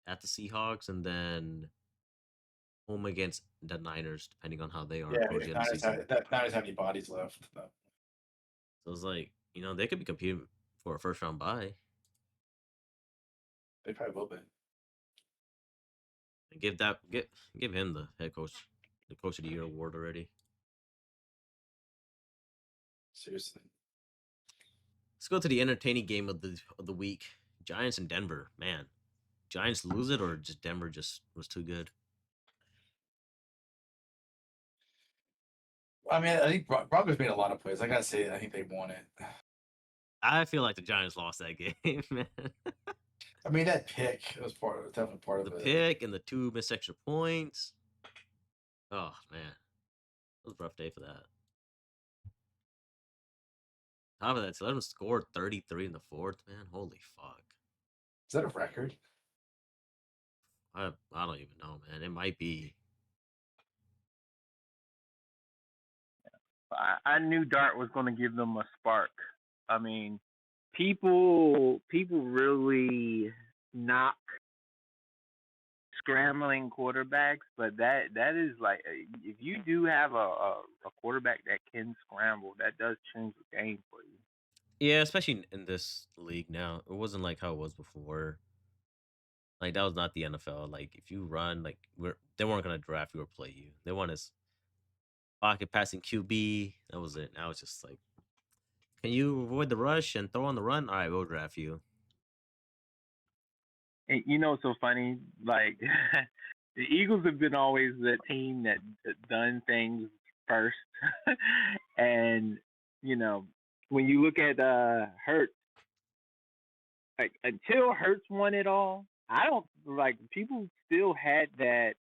Speaker 2: at the Seahawks, and then home against the Niners, depending on how they are
Speaker 3: Yeah,
Speaker 2: towards the end of the season.
Speaker 3: Niners have any bodies left. But
Speaker 2: So it's like, you know, they could be competing for a first round bye
Speaker 3: they probably will be.
Speaker 2: and give him the head coach, the coach of the year award already.
Speaker 3: Seriously.
Speaker 2: Let's go to the entertaining game of the week. Giants and Denver. Man, Giants lose it or just Denver just was too good?
Speaker 3: I mean, I think Broncos made a lot of plays. I gotta say, I think they won it.
Speaker 2: I feel like the Giants lost that game, man.
Speaker 3: I mean, that pick was definitely part
Speaker 2: The
Speaker 3: of it.
Speaker 2: pick and the 2 missed extra points. Oh man, it was a rough day for that. Top of that, to let them score 33 in the fourth, man. Holy fuck.
Speaker 3: Is that a record?
Speaker 2: I don't even know, man. It might be.
Speaker 4: I knew Dart was going to give them a spark. I mean, people really knock scrambling quarterbacks, but that is like if you do have a quarterback that can scramble, that does change the game for you.
Speaker 2: Yeah, especially in this league now. It wasn't like how it was before. Like that was not the NFL. Like if you run, like they weren't gonna draft you or play you. They want us pocket passing QB. That was it. Now it's just like, can you avoid the rush and throw on the run? All right, we'll draft you.
Speaker 4: And you know, it's so funny. Like the Eagles have been always the team that done things first, and you know, when you look at Hurts, like until Hurts won it all, I don't like people still had that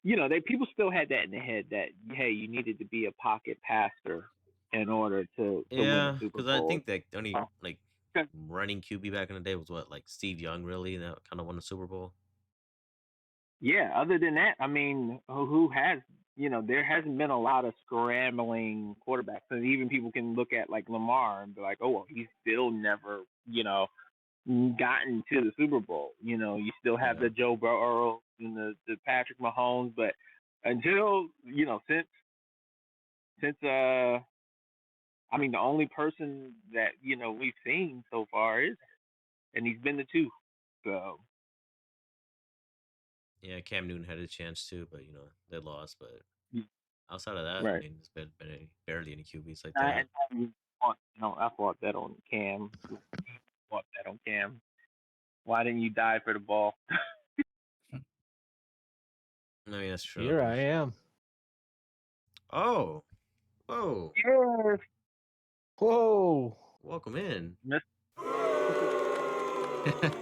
Speaker 4: you know, people still had that in their head that hey, you needed to be a pocket passer in order to win
Speaker 2: Yeah,
Speaker 4: a Super
Speaker 2: because
Speaker 4: Bowl.
Speaker 2: I think that the only
Speaker 4: Oh,
Speaker 2: like
Speaker 4: okay.
Speaker 2: running QB back in the day was what, like Steve Young, really, that kind of won the Super Bowl.
Speaker 4: Yeah, other than that, I mean, who has, you know, there hasn't been a lot of scrambling quarterbacks. And even people can look at like Lamar and be like, oh, well, he's still never, you know, gotten to the Super Bowl. You know, you still have
Speaker 2: Yeah.
Speaker 4: the Joe Burrow and the Patrick Mahomes. But until, you know, since I mean, the only person that, you know, we've seen so far is, and he's been the 2. So,
Speaker 2: Yeah, Cam Newton had a chance too, but you know they lost. But
Speaker 4: Mm.
Speaker 2: outside of that, I
Speaker 4: Right.
Speaker 2: mean, there's been barely any QBs like
Speaker 4: I
Speaker 2: that.
Speaker 4: fought that on Cam. Fought that on Cam. Why didn't you die for the ball?
Speaker 2: I mean, that's true.
Speaker 5: Here I am.
Speaker 2: Oh, whoa!
Speaker 4: Yes.
Speaker 5: Whoa.
Speaker 2: Welcome in.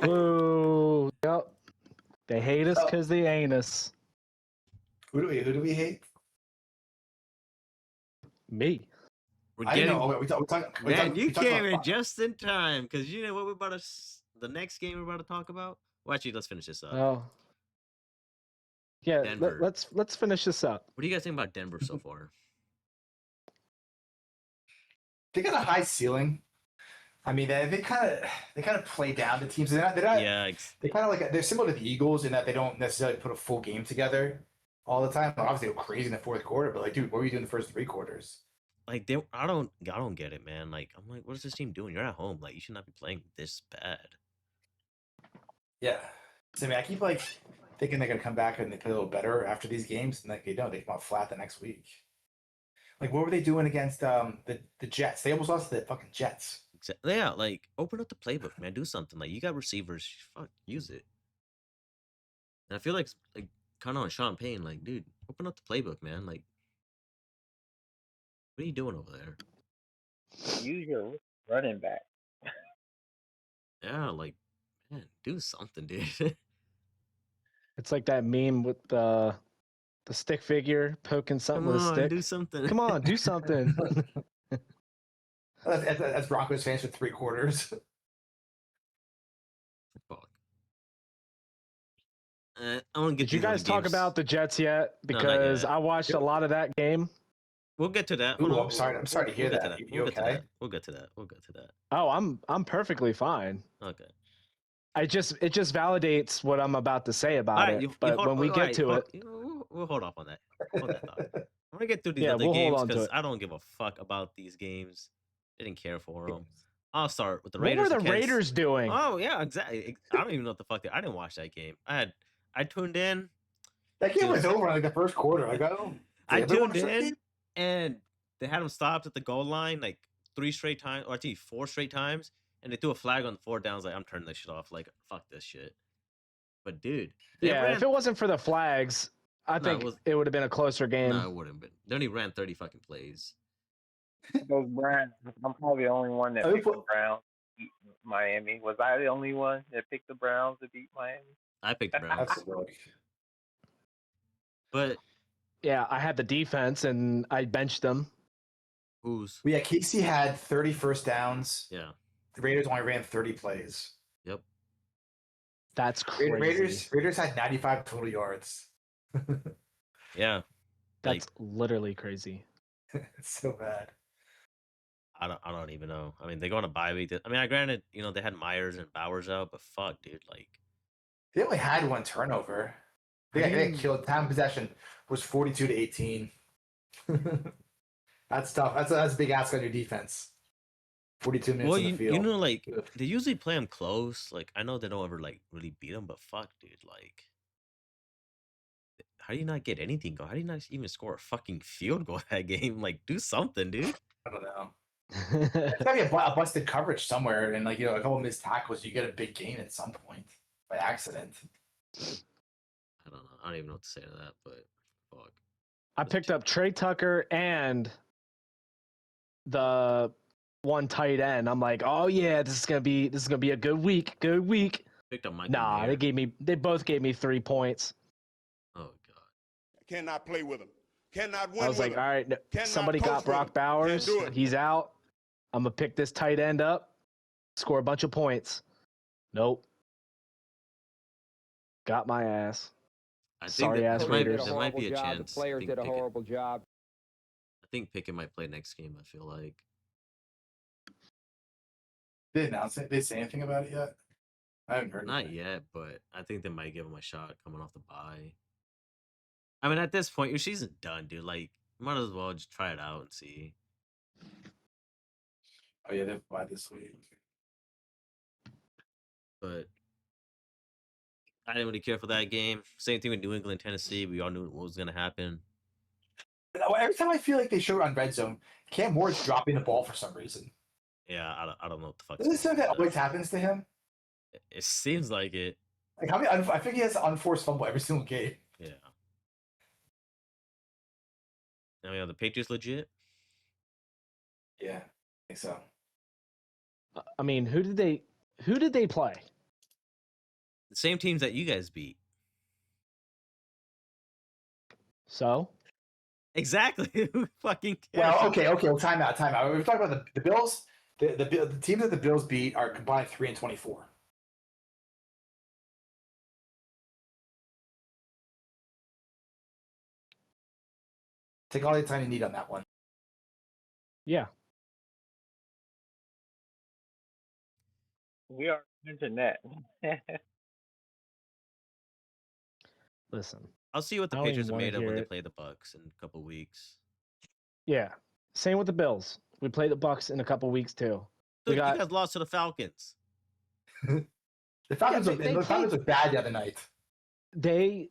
Speaker 5: Whoa. Yep. They hate us
Speaker 3: Oh.
Speaker 5: because they ain't us.
Speaker 3: Who do we hate?
Speaker 5: Me.
Speaker 2: We're
Speaker 3: I
Speaker 2: getting.
Speaker 3: know. We talk,
Speaker 2: Man, you came in just in time because you know what we're about to. The next game we're about to talk about. Well, actually, let's finish this up.
Speaker 5: Oh. Yeah,
Speaker 2: Denver.
Speaker 5: let's finish this up.
Speaker 2: What do you guys think about Denver so far?
Speaker 3: They got a high ceiling. I mean, they kind of play down the teams. They're not
Speaker 2: Yeah,
Speaker 3: they kind of like they're similar to the Eagles in that they don't necessarily put a full game together all the time. Obviously, they go crazy in the fourth quarter, but like, dude, what were you doing the first 3 quarters?
Speaker 2: like I don't get it, man. Like I'm like, what is this team doing? You're at home. Like you should not be playing this bad.
Speaker 3: Yeah. So I mean, I keep like thinking they're gonna come back and they play a little better after these games, and like they don't. They come out flat the next week. Like, what were they doing against the Jets? They almost lost to the fucking Jets.
Speaker 2: Yeah, like open up the playbook, man. Do something. Like you got receivers, fuck, use it. And I feel like kind of on Sean Payne, like, dude, open up the playbook, man. Like, what are you doing over there?
Speaker 4: Use your running back.
Speaker 2: Yeah, like, man, do something, dude.
Speaker 5: It's like that meme with the stick figure poking something
Speaker 2: Come
Speaker 5: with a
Speaker 2: on,
Speaker 5: stick.
Speaker 2: do something.
Speaker 5: Come on, do something.
Speaker 3: That's Broncos fans for 3 quarters.
Speaker 2: Fuck. I want to get
Speaker 5: Did you
Speaker 2: these other
Speaker 5: guys talk
Speaker 2: games.
Speaker 5: about the Jets yet?
Speaker 2: No, not
Speaker 5: Because
Speaker 2: yet.
Speaker 5: I watched a lot of that game.
Speaker 2: We'll get to that.
Speaker 3: Ooh,
Speaker 2: Hold on.
Speaker 3: I'm sorry. I'm sorry to hear
Speaker 2: We'll get
Speaker 3: that.
Speaker 2: to that.
Speaker 3: You
Speaker 2: We'll get to
Speaker 3: okay?
Speaker 2: that. We'll get to that. We'll get to that.
Speaker 5: Oh, I'm perfectly fine.
Speaker 2: Okay.
Speaker 5: It just validates what I'm about to say about
Speaker 2: All right,
Speaker 5: it.
Speaker 2: you
Speaker 5: But
Speaker 2: hold,
Speaker 5: when we
Speaker 2: all
Speaker 5: get
Speaker 2: right,
Speaker 5: to
Speaker 2: hold-
Speaker 5: it,
Speaker 2: you know, we'll hold off on that. Hold that thought. I'm gonna get through these
Speaker 5: Yeah,
Speaker 2: other
Speaker 5: we'll hold
Speaker 2: games
Speaker 5: on to
Speaker 2: because
Speaker 5: it.
Speaker 2: I don't give a fuck about these games. Didn't care for them. I'll start with the
Speaker 5: what
Speaker 2: Raiders.
Speaker 5: were the
Speaker 2: and Kansas-
Speaker 5: Raiders doing?
Speaker 2: Oh yeah, exactly. I don't even know what the fuck. I didn't watch that game. I tuned in.
Speaker 3: That game
Speaker 2: Dude.
Speaker 3: was over in like the first quarter. Like,
Speaker 2: I
Speaker 3: did everyone
Speaker 2: tuned
Speaker 3: watch that
Speaker 2: in,
Speaker 3: game?
Speaker 2: and they had them stopped at the goal line like 3 straight times, or actually 4 straight times, and they threw a flag on the 4 downs. Like I'm turning this shit off. Like fuck this shit. But dude, they
Speaker 5: Yeah,
Speaker 2: ran.
Speaker 5: if it wasn't for the flags, I
Speaker 2: No, it
Speaker 5: think
Speaker 2: was-
Speaker 5: it would have been a closer game.
Speaker 2: No, it wouldn't. But they only ran 30 fucking plays.
Speaker 4: Those Browns. I'm probably the only one that
Speaker 3: Oh,
Speaker 4: picked the
Speaker 3: put-
Speaker 4: Browns to beat Miami. Was I the only one that picked the Browns to beat Miami?
Speaker 2: I picked the Browns,
Speaker 3: Absolutely.
Speaker 2: but
Speaker 5: Yeah, I had the defense and I benched them.
Speaker 2: who's?
Speaker 3: Well, yeah, Casey had 30 first downs.
Speaker 2: Yeah.
Speaker 3: The Raiders only ran 30 plays.
Speaker 2: Yep.
Speaker 5: That's crazy.
Speaker 3: Raiders had 95 total yards.
Speaker 2: Yeah.
Speaker 5: That's literally crazy.
Speaker 3: It's so bad.
Speaker 2: I don't even know. I mean, they go on a bye week. I mean, granted, they had Myers and Bowers out, but fuck, dude, like
Speaker 3: They only had 1 turnover. They got killed. Time possession was 42 to 18. That's tough. That's a big ask on your defense. 42 minutes
Speaker 2: well,
Speaker 3: in the field.
Speaker 2: like
Speaker 3: Ugh.
Speaker 2: they usually play them close. Like I know they don't ever like really beat them, but fuck, dude, like how do you not get anything going? How do you not even score a fucking field goal that game? Like do something, dude.
Speaker 3: I don't know. It's gotta be a busted coverage somewhere, and like a couple missed tackles, you get a big gain at some point by accident.
Speaker 2: I don't know. I don't even know what to say to that, but fuck.
Speaker 5: I picked up Trey Tucker and the one tight end. I'm like, oh yeah, this is gonna be a good week. Good week.
Speaker 2: Picked up Michael
Speaker 5: Nah,
Speaker 2: Mayer.
Speaker 5: they both gave me 3 points.
Speaker 2: Oh god.
Speaker 6: Cannot play with him. Cannot win
Speaker 5: I was
Speaker 6: with
Speaker 5: like,
Speaker 6: him.
Speaker 5: all right, no,
Speaker 6: Cannot
Speaker 5: somebody got
Speaker 6: coach with
Speaker 5: Brock
Speaker 6: him.
Speaker 5: Bowers.
Speaker 6: Can't do it.
Speaker 5: He's out. I'm gonna pick this tight end up, score a bunch of points. Nope. Got my ass.
Speaker 2: I think
Speaker 5: Sorry,
Speaker 2: that
Speaker 5: ass
Speaker 2: there might,
Speaker 5: Raiders.
Speaker 2: there might be a
Speaker 7: job.
Speaker 2: chance.
Speaker 7: The players did a
Speaker 2: Pickett-
Speaker 7: horrible job.
Speaker 2: I think Pickett might play next game. I feel like.
Speaker 3: They announced it. Did they say anything about it yet? I haven't heard.
Speaker 2: Not
Speaker 3: anything.
Speaker 2: yet, but I think they might give him a shot coming off the bye. I mean, at this point, your season's done, dude. Like, might as well just try it out and see.
Speaker 3: Oh yeah, they're by this week.
Speaker 2: But I didn't really care for that game. Same thing with New England, Tennessee. We all knew what was gonna happen.
Speaker 3: Every time I feel like they show it on Red Zone, Cam Ward's dropping the ball for some reason.
Speaker 2: Yeah, I don't know what the fuck.
Speaker 3: Doesn't it seem that always happens to him?
Speaker 2: It seems like it.
Speaker 3: Like how many? I think he has an unforced fumble every single game.
Speaker 2: Yeah. I mean, are the Patriots legit?
Speaker 3: Yeah, I think so.
Speaker 5: I mean, who did they play?
Speaker 2: The same teams that you guys beat.
Speaker 5: So
Speaker 2: Exactly. Who fucking cares?
Speaker 3: Well, okay. Well, time out. We're talking about the Bills. The teams that the Bills beat are combined 3-24. Take all the time you need on that one.
Speaker 5: yeah,
Speaker 4: We are internet.
Speaker 5: Listen,
Speaker 2: I'll see what the
Speaker 5: I don't even
Speaker 2: Patriots are
Speaker 5: wanna
Speaker 2: made of when
Speaker 5: hear
Speaker 2: they
Speaker 5: it.
Speaker 2: play the Bucks in a couple weeks.
Speaker 5: yeah. Same with the Bills. We play the Bucks in a couple weeks too. We
Speaker 2: Dude, you
Speaker 5: got
Speaker 2: guys lost to the Falcons.
Speaker 3: The Falcons,
Speaker 5: but they
Speaker 3: the Falcons
Speaker 5: played.
Speaker 3: looked bad the other night.
Speaker 5: They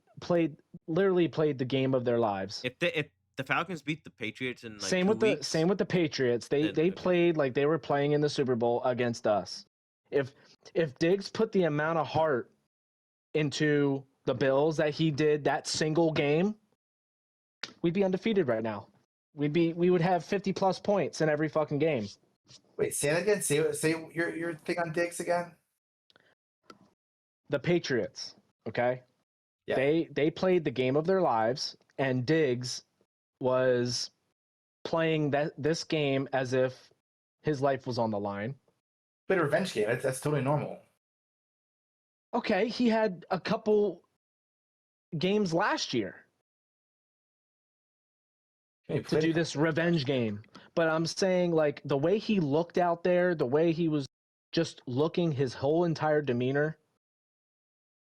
Speaker 5: literally played the game of their lives.
Speaker 2: If the Falcons beat the Patriots in like
Speaker 5: Same
Speaker 2: 2
Speaker 5: with the
Speaker 2: weeks,
Speaker 5: same with the Patriots. They
Speaker 2: then
Speaker 5: they
Speaker 2: okay.
Speaker 5: played like they were playing in the Super Bowl against us. If Diggs put the amount of heart into the Bills that he did that single game, we'd be undefeated right now. We would have 50 plus points in every fucking game.
Speaker 3: Wait, say that again. Say your thing on Diggs again.
Speaker 5: The Patriots, okay?
Speaker 3: Yeah.
Speaker 5: They played the game of their lives, and Diggs was playing this game as if his life was on the line.
Speaker 3: But a revenge game. That's totally normal.
Speaker 5: Okay, he had a couple games last year
Speaker 3: He
Speaker 5: to
Speaker 3: played
Speaker 5: do
Speaker 3: a
Speaker 5: this
Speaker 3: couple games
Speaker 5: revenge
Speaker 3: last year.
Speaker 5: game. But I'm saying, like, the way he looked out there, the way he was just looking, his whole entire demeanor,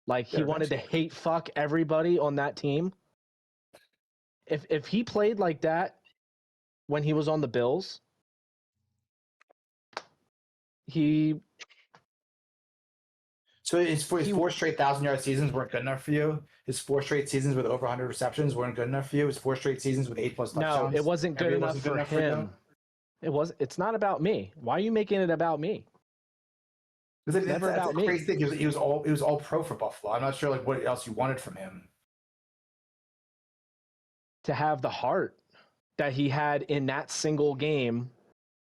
Speaker 5: like he
Speaker 3: Yeah,
Speaker 5: wanted to
Speaker 3: revenge
Speaker 5: hate fuck everybody on that team. If he played like that when he was on the Bills, he
Speaker 3: So his
Speaker 5: He-
Speaker 3: 4 straight 1,000-yard seasons weren't good enough for you. His 4 straight seasons with over 100 receptions weren't good enough for you. His 4 straight seasons with 8+ touchdowns.
Speaker 5: no, it wasn't good
Speaker 3: Every
Speaker 5: enough
Speaker 3: wasn't good
Speaker 5: for
Speaker 3: enough
Speaker 5: him. It's not about me. Why are you making it about me?
Speaker 3: It's
Speaker 5: Never
Speaker 3: that's
Speaker 5: about
Speaker 3: a
Speaker 5: me.
Speaker 3: crazy thing. He was all pro for Buffalo. I'm not sure like what else you wanted from him.
Speaker 5: To have the heart that he had in that single game.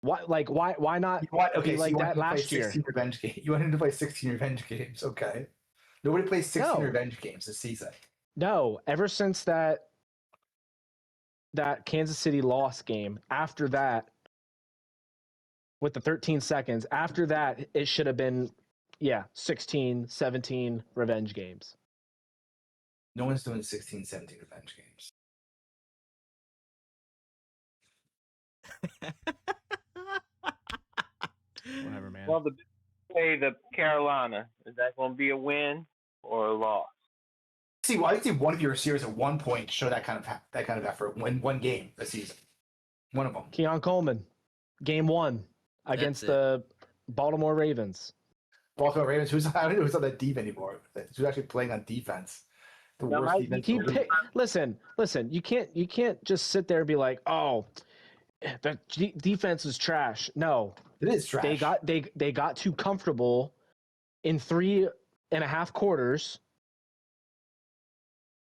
Speaker 5: Why not
Speaker 3: You want,
Speaker 5: be
Speaker 3: okay, so
Speaker 5: like
Speaker 3: you want
Speaker 5: that
Speaker 3: him to play
Speaker 5: last year?
Speaker 3: 16 revenge games. You want him to play 16 revenge games. Okay. Nobody plays 16
Speaker 5: No.
Speaker 3: revenge games this season.
Speaker 5: No, ever since that Kansas City loss game, after that, with the 13 seconds, after that, it should have been, 16, 17 revenge games.
Speaker 3: No one's doing 16, 17 revenge games.
Speaker 5: Whatever, man.
Speaker 4: Well, the play the Carolina, is that going to be a win or a loss?
Speaker 3: See, well, I see one of your receivers at one point show that kind of effort. Win one game this season. One of them.
Speaker 5: Keon Coleman, game 1 against
Speaker 2: it.
Speaker 5: the Baltimore Ravens.
Speaker 3: Baltimore Ravens. I don't know who's on that deep anymore. Who's actually playing on defense? The
Speaker 4: Now,
Speaker 3: worst
Speaker 4: Mike,
Speaker 3: defense.
Speaker 5: He
Speaker 3: in the league.
Speaker 5: listen. You can't just sit there and be like, oh, the defense is trash. No,
Speaker 3: It is trash.
Speaker 5: they got too comfortable in 3.5 quarters,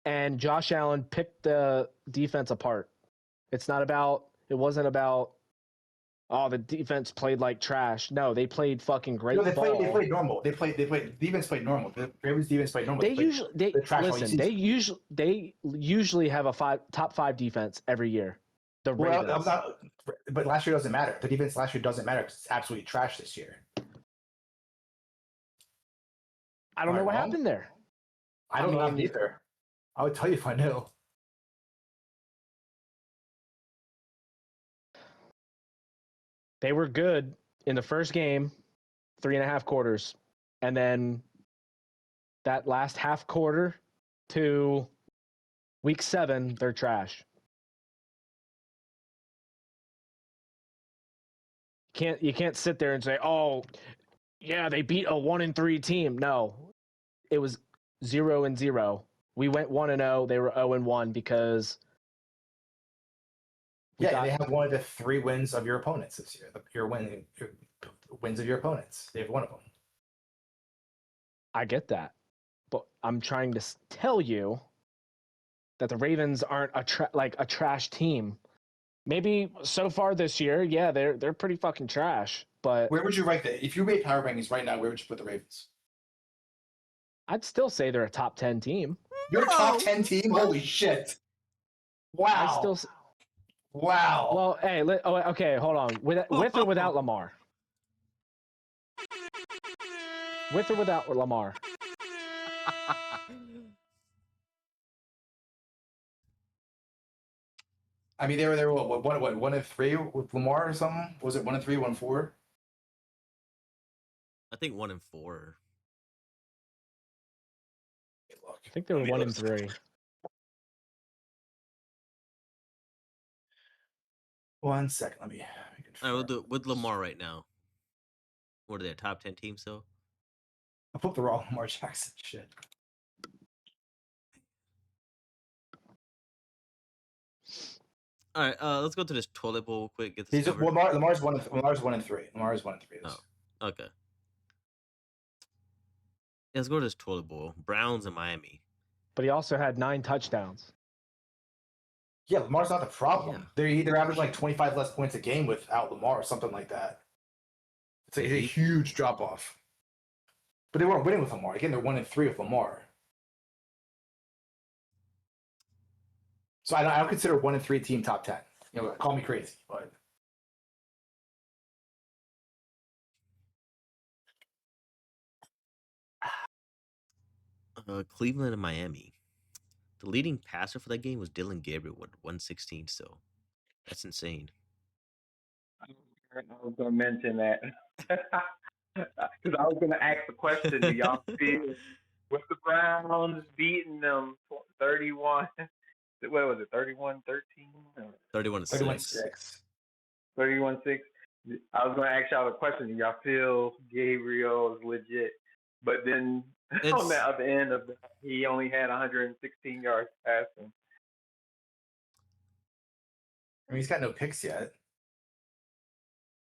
Speaker 5: and Josh Allen picked the defense apart. It wasn't about, oh, the defense played like trash. No, they played fucking great
Speaker 3: No, they
Speaker 5: ball.
Speaker 3: played normal. They defense played normal. The Ravens defense played normal.
Speaker 5: They
Speaker 3: trash all
Speaker 5: listen. They usually have a top 5 defense every year. The Ravens.
Speaker 3: Well, but last year doesn't matter. The defense last year doesn't matter because it's absolutely trash this year.
Speaker 5: I don't
Speaker 3: Am I
Speaker 5: know what
Speaker 3: wrong?
Speaker 5: happened there.
Speaker 3: I don't know
Speaker 5: mean-
Speaker 3: either. I would tell you if I knew.
Speaker 5: They were good in the first game, 3.5 quarters, and then that last half quarter to week 7, they're trash. You can't sit there and say, "Oh, yeah, they beat a 1-3 team." No, it was 0-0. We went 1-0. They were 0-1 because
Speaker 3: They have one of the 3 wins of your opponents this year. Your wins of your opponents. They have one of them.
Speaker 5: I get that, but I'm trying to tell you that the Ravens aren't a trash team. Maybe so far this year, yeah, they're pretty fucking trash. But
Speaker 3: Where would you rank that? If you made power rankings right now, where would you put the Ravens?
Speaker 5: I'd still say they're a top 10 team.
Speaker 3: You're a top 10 team? Holy shit. Wow. Wow.
Speaker 5: Well, hey, okay, hold on. With or without Lamar? With or without Lamar?
Speaker 3: I mean, they were what 1-3 with Lamar or something? Was it 1-3, 1-4?
Speaker 2: I think 1-4.
Speaker 3: Look.
Speaker 5: I think they were
Speaker 3: Let me
Speaker 5: 1
Speaker 3: look.
Speaker 5: and 3.
Speaker 3: 1 second. Let me
Speaker 2: All right,
Speaker 3: confirm.
Speaker 2: with Lamar right now. What are they? A top 10 team still?
Speaker 3: I put the wrong Lamar Jackson shit.
Speaker 2: All right, let's go to this toilet bowl real quick. Get this
Speaker 3: He's
Speaker 2: covered.
Speaker 3: Lamar's 1 and 3. Lamar's 1 and 3.
Speaker 2: Oh, okay. Yeah, let's go to this toilet bowl. Browns and Miami.
Speaker 5: But he also had 9 touchdowns.
Speaker 3: Yeah, Lamar's not the problem.
Speaker 2: Yeah.
Speaker 3: They're either averaging like 25 less points a game without Lamar or something like that. It's a huge drop off. But they weren't winning with Lamar. Again, they're 1 and 3 with Lamar. So I don't consider 1 and 3 team top 10. You know, call me crazy, but
Speaker 2: Cleveland and Miami. The leading passer for that game was Dylan Gabriel with 116 still. That's insane.
Speaker 4: I was going to mention that because I was going to ask the question: do y'all feel with the Browns beating them 31? What was it? 31-13?
Speaker 2: 31-6.
Speaker 3: 31-6.
Speaker 4: 31-6. I was going to ask y'all the question: do y'all feel Gabriel is legit? But then on the other end of it, he only had 116 yards passing.
Speaker 3: I mean, he's got no picks yet.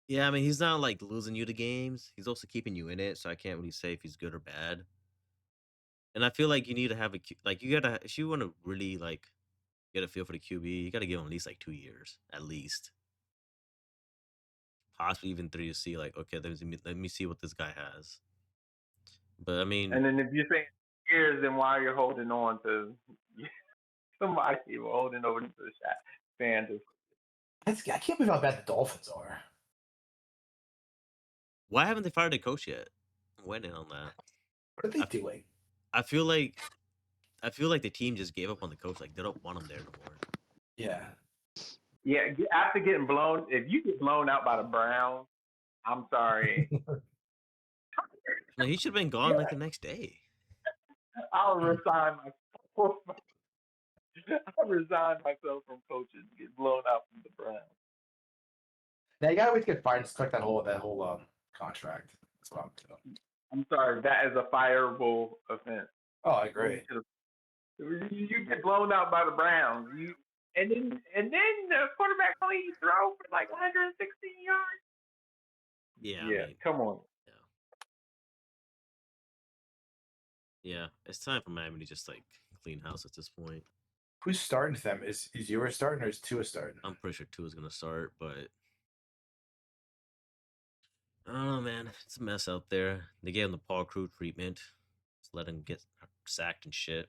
Speaker 2: Yeah, I mean, he's not like losing you the games. He's also keeping you in it, so I can't really say if he's good or bad. And I feel like you need to have you gotta, if you want to really like get a feel for the QB, you gotta give him at least like 2 years, at least, possibly even 3 to see like, okay, let me see what this guy has. But I mean,
Speaker 4: And then if you say years, then why are you holding on to somebody you're holding over to the Sanders?
Speaker 3: I can't believe how bad the Dolphins are.
Speaker 2: why haven't they fired a coach yet? I'm waiting on that.
Speaker 3: What are they doing?
Speaker 2: I feel like the team just gave up on the coach. Like they don't want him there no more.
Speaker 3: Yeah.
Speaker 4: Yeah, after getting blown, if you get blown out by the Browns, I'm sorry.
Speaker 2: No, he should have been gone like the next day.
Speaker 4: I'll resign myself. I'll resign myself from coaching to get blown out from the Browns.
Speaker 3: Now you gotta wait to get fired to collect that whole contract. That's what I'm doing.
Speaker 4: I'm sorry, that is a fireable offense.
Speaker 3: Oh, I agree.
Speaker 4: You get blown out by the Browns. And then the quarterback only throw for like 116 yards.
Speaker 2: Yeah.
Speaker 4: Yeah,
Speaker 2: I mean,
Speaker 4: come on.
Speaker 2: yeah, it's time for Miami to just like clean house at this point.
Speaker 3: Who's starting them? Is Ewers starting or is Tua starting?
Speaker 2: I'm pretty sure Tua's gonna start, but I don't know, man. It's a mess out there. They gave him the Paul Crew treatment. Just let him get sacked and shit.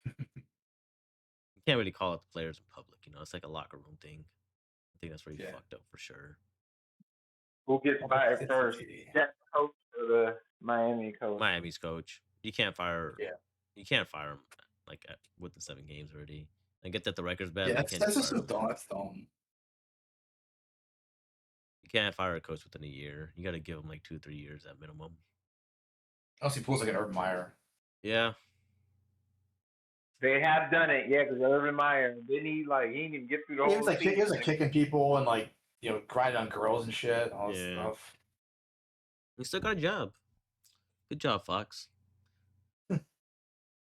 Speaker 2: You can't really call out the players in public, you know. It's like a locker room thing. I think that's where he fucked up for sure.
Speaker 4: We'll get fired
Speaker 3: It's
Speaker 4: first.
Speaker 3: easy.
Speaker 4: That's the coach or the Miami coach.
Speaker 2: Miami's coach. You can't fire.
Speaker 3: Yeah.
Speaker 2: You can't fire him like within 7 games already. I get that the record's bad.
Speaker 3: Yeah,
Speaker 2: but
Speaker 3: that's just
Speaker 2: fire
Speaker 3: so
Speaker 2: him.
Speaker 3: dumb. That's dumb.
Speaker 2: You can't fire a coach within a year. You got to give him like 2-3 years at minimum.
Speaker 3: Unless he pulls like an Urban Meyer.
Speaker 2: Yeah.
Speaker 4: They have done it, yeah, because Urban Meyer, didn't he didn't even get through the
Speaker 3: He
Speaker 4: whole
Speaker 3: was like
Speaker 4: season.
Speaker 3: kicking people and like grinding on girls and shit, all this
Speaker 2: Yeah.
Speaker 3: stuff.
Speaker 2: He still got a job. Good job, Fox.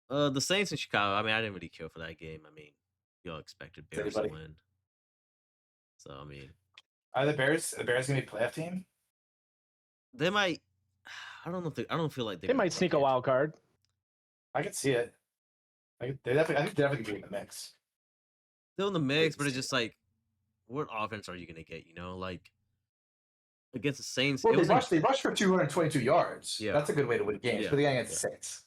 Speaker 2: The Saints in Chicago. I mean, I didn't really care for that game. I mean, y'all expected Bears to
Speaker 3: Anybody?
Speaker 2: win. So I mean,
Speaker 3: Are the Bears gonna be a playoff team?
Speaker 2: they might. I don't know if I don't feel like
Speaker 5: They might sneak a wild card.
Speaker 3: I could see it. I think they're definitely gonna be in the mix.
Speaker 2: Still in the mix, but it's just like, what offense are you gonna get? You know, like against the Saints.
Speaker 3: Well,
Speaker 2: it
Speaker 3: they
Speaker 2: was
Speaker 3: rushed for 222 yards.
Speaker 2: Yeah.
Speaker 3: That's a good way to win games.
Speaker 2: Yeah.
Speaker 3: But again, against the Saints.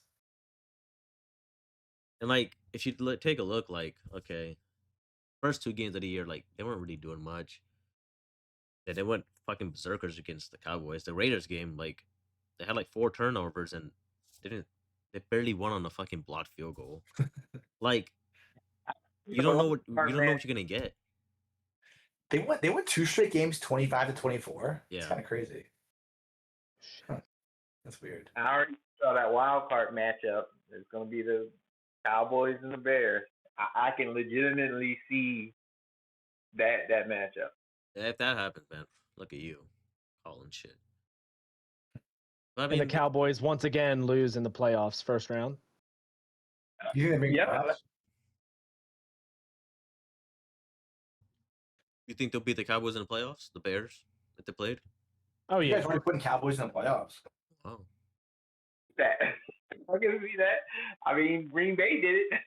Speaker 2: and like if you take a look, like okay, first 2 games of the year, like they weren't really doing much. Then they went fucking berserkers against the Cowboys. The Raiders game, like they had like 4 turnovers and they barely won on a fucking blocked field goal. Like you don't know what you're gonna get.
Speaker 3: They won 2 straight games, 25-24.
Speaker 2: Yeah.
Speaker 3: It's kind of crazy. That's weird.
Speaker 4: I already saw that wild card matchup. It's going to be the Cowboys and the Bears. I can legitimately see that matchup.
Speaker 2: If that happens, man, look at you, calling shit. But I
Speaker 5: And the
Speaker 2: mean,
Speaker 5: Cowboys once again lose in the playoffs first round.
Speaker 3: You think they bring
Speaker 4: Yeah.
Speaker 3: playoffs?
Speaker 2: you think they'll beat the Cowboys in the playoffs? The Bears, if they played?
Speaker 5: Oh
Speaker 3: You
Speaker 5: yeah.
Speaker 3: guys already putting Cowboys in the playoffs.
Speaker 2: Oh,
Speaker 4: That I can see that. I mean, Green Bay did it.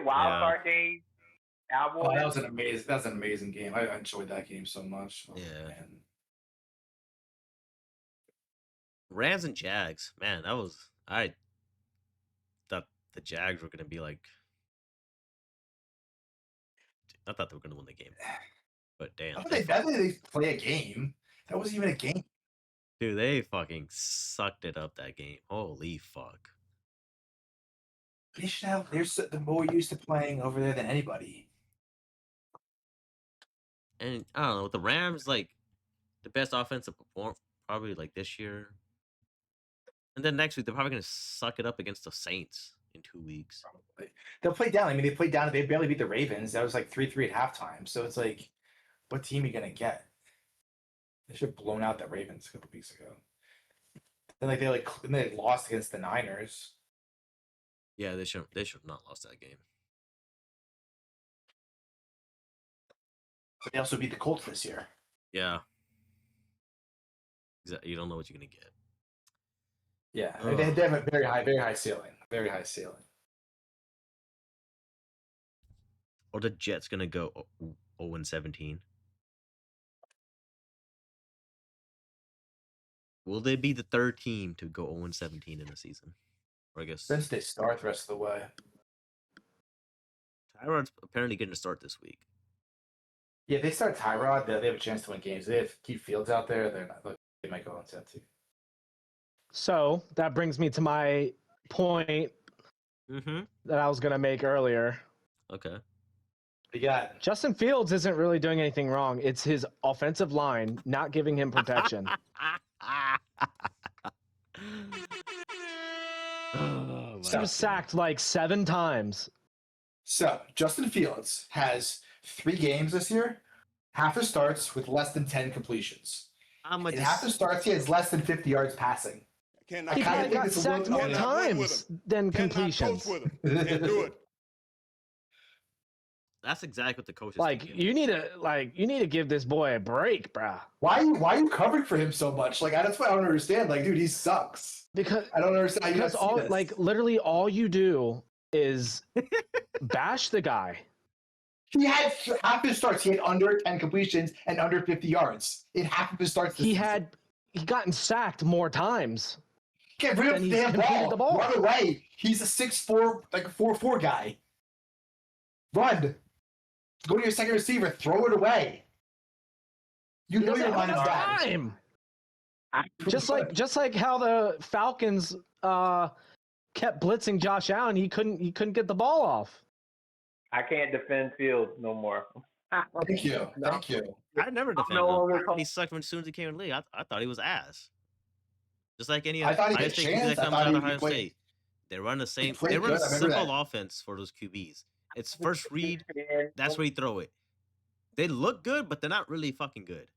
Speaker 4: Wild
Speaker 2: Yeah.
Speaker 4: card game. Cowboys.
Speaker 3: Oh, that was an amazing game. I enjoyed that game so much. Oh,
Speaker 2: Yeah.
Speaker 3: man.
Speaker 2: Rams and Jags, man, I thought the Jags were gonna be like, I thought they were gonna win the game, but damn,
Speaker 3: I think they play a game. That wasn't even a game.
Speaker 2: dude, they fucking sucked it up that game. Holy fuck!
Speaker 3: They should have. They're more used to playing over there than anybody.
Speaker 2: And I don't know, with the Rams, like the best offensive perform probably like this year, and then next week they're probably gonna suck it up against the Saints in 2 weeks.
Speaker 3: Probably. They'll play down. I mean, they played down. They barely beat the Ravens. That was like 3-3 at halftime. So it's like, what team are you gonna get? They should have blown out the Ravens a couple weeks ago. Then they lost against the Niners.
Speaker 2: Yeah, they should have not lost that game.
Speaker 3: But they also beat the Colts this year.
Speaker 2: Yeah, exactly. You don't know what you're gonna get.
Speaker 3: Yeah,
Speaker 2: Ugh.
Speaker 3: they have a very high ceiling. Very high ceiling.
Speaker 2: Or the Jets gonna go 0-17. Will they be the third team to go 0-17 in a season? Or I guess
Speaker 3: Since they start the rest of the way.
Speaker 2: Tyrod's apparently getting a start this week.
Speaker 3: Yeah, if they start Tyrod, they have a chance to win games. They have Keith Fields out there. They might go on 17.
Speaker 5: So that brings me to my point
Speaker 2: Mm-hmm.
Speaker 5: that I was gonna make earlier.
Speaker 2: Okay.
Speaker 3: We got
Speaker 5: Justin Fields isn't really doing anything wrong. It's his offensive line not giving him protection.
Speaker 2: Oh,
Speaker 5: He was sacked like 7 times.
Speaker 3: so Justin Fields has 3 games this year. Half his starts with less than 10 completions.
Speaker 2: I'm
Speaker 3: In half his starts, he has less than 50 yards passing.
Speaker 6: Cannot
Speaker 5: He
Speaker 3: kinda
Speaker 5: probably
Speaker 3: think
Speaker 5: got
Speaker 3: it's a
Speaker 5: sacked
Speaker 3: little-
Speaker 5: more
Speaker 6: cannot win with
Speaker 5: times than
Speaker 6: Cannot
Speaker 5: completions.
Speaker 6: coach with him. Can't do it.
Speaker 2: That's exactly what the coach is
Speaker 5: Like
Speaker 2: thinking.
Speaker 5: you need to give this boy a break, bruh.
Speaker 3: Why are you covering for him so much? Like that's what I don't understand. Like, dude, he sucks.
Speaker 5: Because
Speaker 3: I don't understand how you
Speaker 5: because
Speaker 3: guys see
Speaker 5: all
Speaker 3: this.
Speaker 5: like literally all you do is bash the guy.
Speaker 3: He had half his starts. He had under 10 completions and under 50 yards in half of his starts. This
Speaker 5: He
Speaker 3: season.
Speaker 5: he gotten sacked more times.
Speaker 3: Get rid of
Speaker 5: then
Speaker 3: the
Speaker 5: he's
Speaker 3: damn
Speaker 5: completed
Speaker 3: ball.
Speaker 5: the ball.
Speaker 3: Run away. He's a 6'4", like a 4'4" guy. Run. Go to your second receiver. Throw it away. You
Speaker 5: He
Speaker 3: know
Speaker 5: doesn't
Speaker 3: your line
Speaker 5: have
Speaker 3: is bad.
Speaker 5: time. Just like how the Falcons kept blitzing Josh Allen, he couldn't get the ball off.
Speaker 4: I can't defend Fields no more.
Speaker 3: Thank you. Thank you.
Speaker 2: I never defended
Speaker 4: no
Speaker 2: him.
Speaker 4: longer
Speaker 2: He sucked as soon as he came in the league. I thought he was ass. Just like any
Speaker 3: I thought he
Speaker 2: Ohio
Speaker 3: had
Speaker 2: State
Speaker 3: chance.
Speaker 2: QB that
Speaker 3: I
Speaker 2: comes
Speaker 3: thought
Speaker 2: out of
Speaker 3: he
Speaker 2: Ohio
Speaker 3: played-
Speaker 2: State. They run the same.
Speaker 3: played
Speaker 2: They run
Speaker 3: good,
Speaker 2: a
Speaker 3: I remember
Speaker 2: simple
Speaker 3: that.
Speaker 2: offense for those QBs. It's first read. That's where you throw it. They look good, but they're not really fucking good.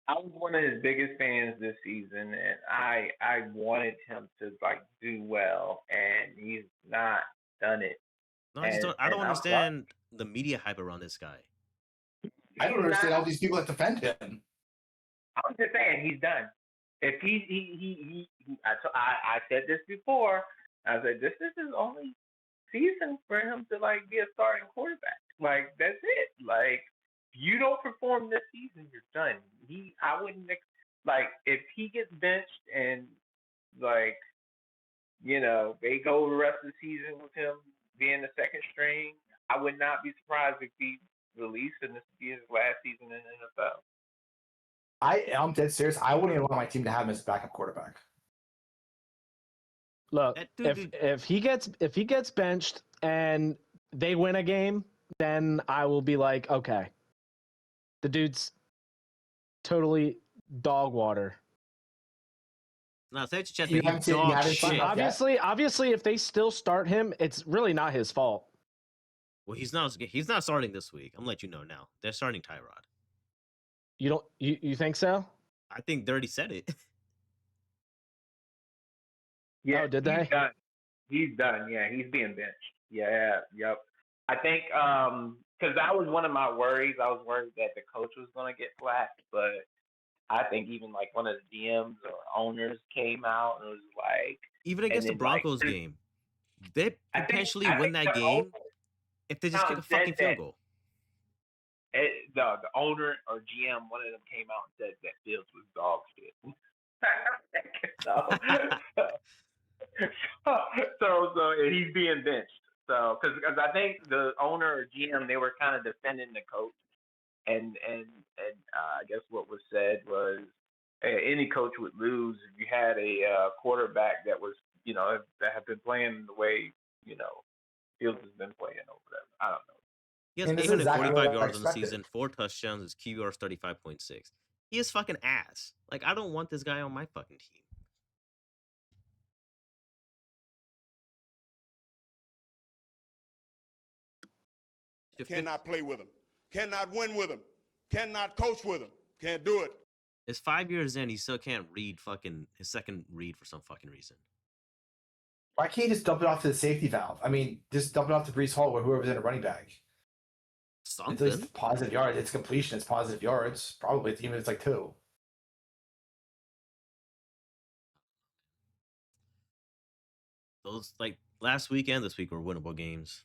Speaker 4: I was one of his biggest fans this season, and I wanted him to like do well, and he's not done it.
Speaker 2: No, I just don't. I
Speaker 4: And
Speaker 2: don't
Speaker 4: I'm
Speaker 2: understand the media hype around this guy.
Speaker 3: I don't understand all these people that defend him.
Speaker 4: I'm just saying he's done. If I said this before. I said this is his only season for him to like be a starting quarterback. Like that's it. Like you don't perform this season, you're done. I wouldn't like if he gets benched and like they go the rest of the season with him being the second string. I would not be surprised if he released and this would be his last season in the NFL.
Speaker 3: I'm dead serious. I wouldn't even want my team to have him as backup quarterback.
Speaker 5: Look,
Speaker 2: That dude-
Speaker 5: if he gets benched and they win a game, then I will be like, okay, the dude's totally dog water.
Speaker 2: No, say what you
Speaker 3: You
Speaker 2: He
Speaker 3: haven't seen- you
Speaker 2: dog
Speaker 3: haven't seen
Speaker 2: shit.
Speaker 3: enough yet?
Speaker 5: Obviously, if they still start him, it's really not his fault.
Speaker 2: Well, he's not starting this week. I'm gonna let you know now. They're starting Tyrod.
Speaker 5: You don't you think so?
Speaker 2: I think they already said it.
Speaker 4: Yeah,
Speaker 5: Oh, did
Speaker 4: he's
Speaker 5: they?
Speaker 4: done. He's done. Yeah, he's being benched. Yeah, yep. I think because that was one of my worries. I was worried that the coach was going to get flack, but I think even like one of the GMs or owners came out and was like,
Speaker 2: Even against the
Speaker 4: then, like,
Speaker 2: Broncos game, they
Speaker 4: I think-
Speaker 2: potentially
Speaker 4: I
Speaker 2: win
Speaker 4: think
Speaker 2: that
Speaker 4: the
Speaker 2: game
Speaker 4: owner
Speaker 2: if they just kick a
Speaker 4: said
Speaker 2: fucking field
Speaker 4: that-
Speaker 2: goal.
Speaker 4: The owner or GM, one of them came out and said that Fields was dog shit. so and he's being benched. So because I think the owner or GM, they were kind of defending the coach, and I guess what was said was any coach would lose if you had a quarterback that was that have been playing the way Fields has been playing over there. I don't know.
Speaker 2: He has
Speaker 3: And this is exactly
Speaker 2: 845
Speaker 3: what I
Speaker 2: yards on the
Speaker 3: expected.
Speaker 2: season, 4 touchdowns. His QBR is 35.6. He is fucking ass. Like, I don't want this guy on my fucking team.
Speaker 6: Cannot play with him. Cannot win with him. Cannot coach with him. Can't do it.
Speaker 2: It's 5 years in, he still can't read fucking his second read for some fucking reason.
Speaker 3: Why can't you just dump it off to the safety valve? I mean, just dump it off to Brees Hall or whoever's in a running back. It's at
Speaker 2: Something.
Speaker 3: least positive yards. It's completion. It's positive yards. Probably even if it's like 2.
Speaker 2: Those, like, last week and this week were winnable games.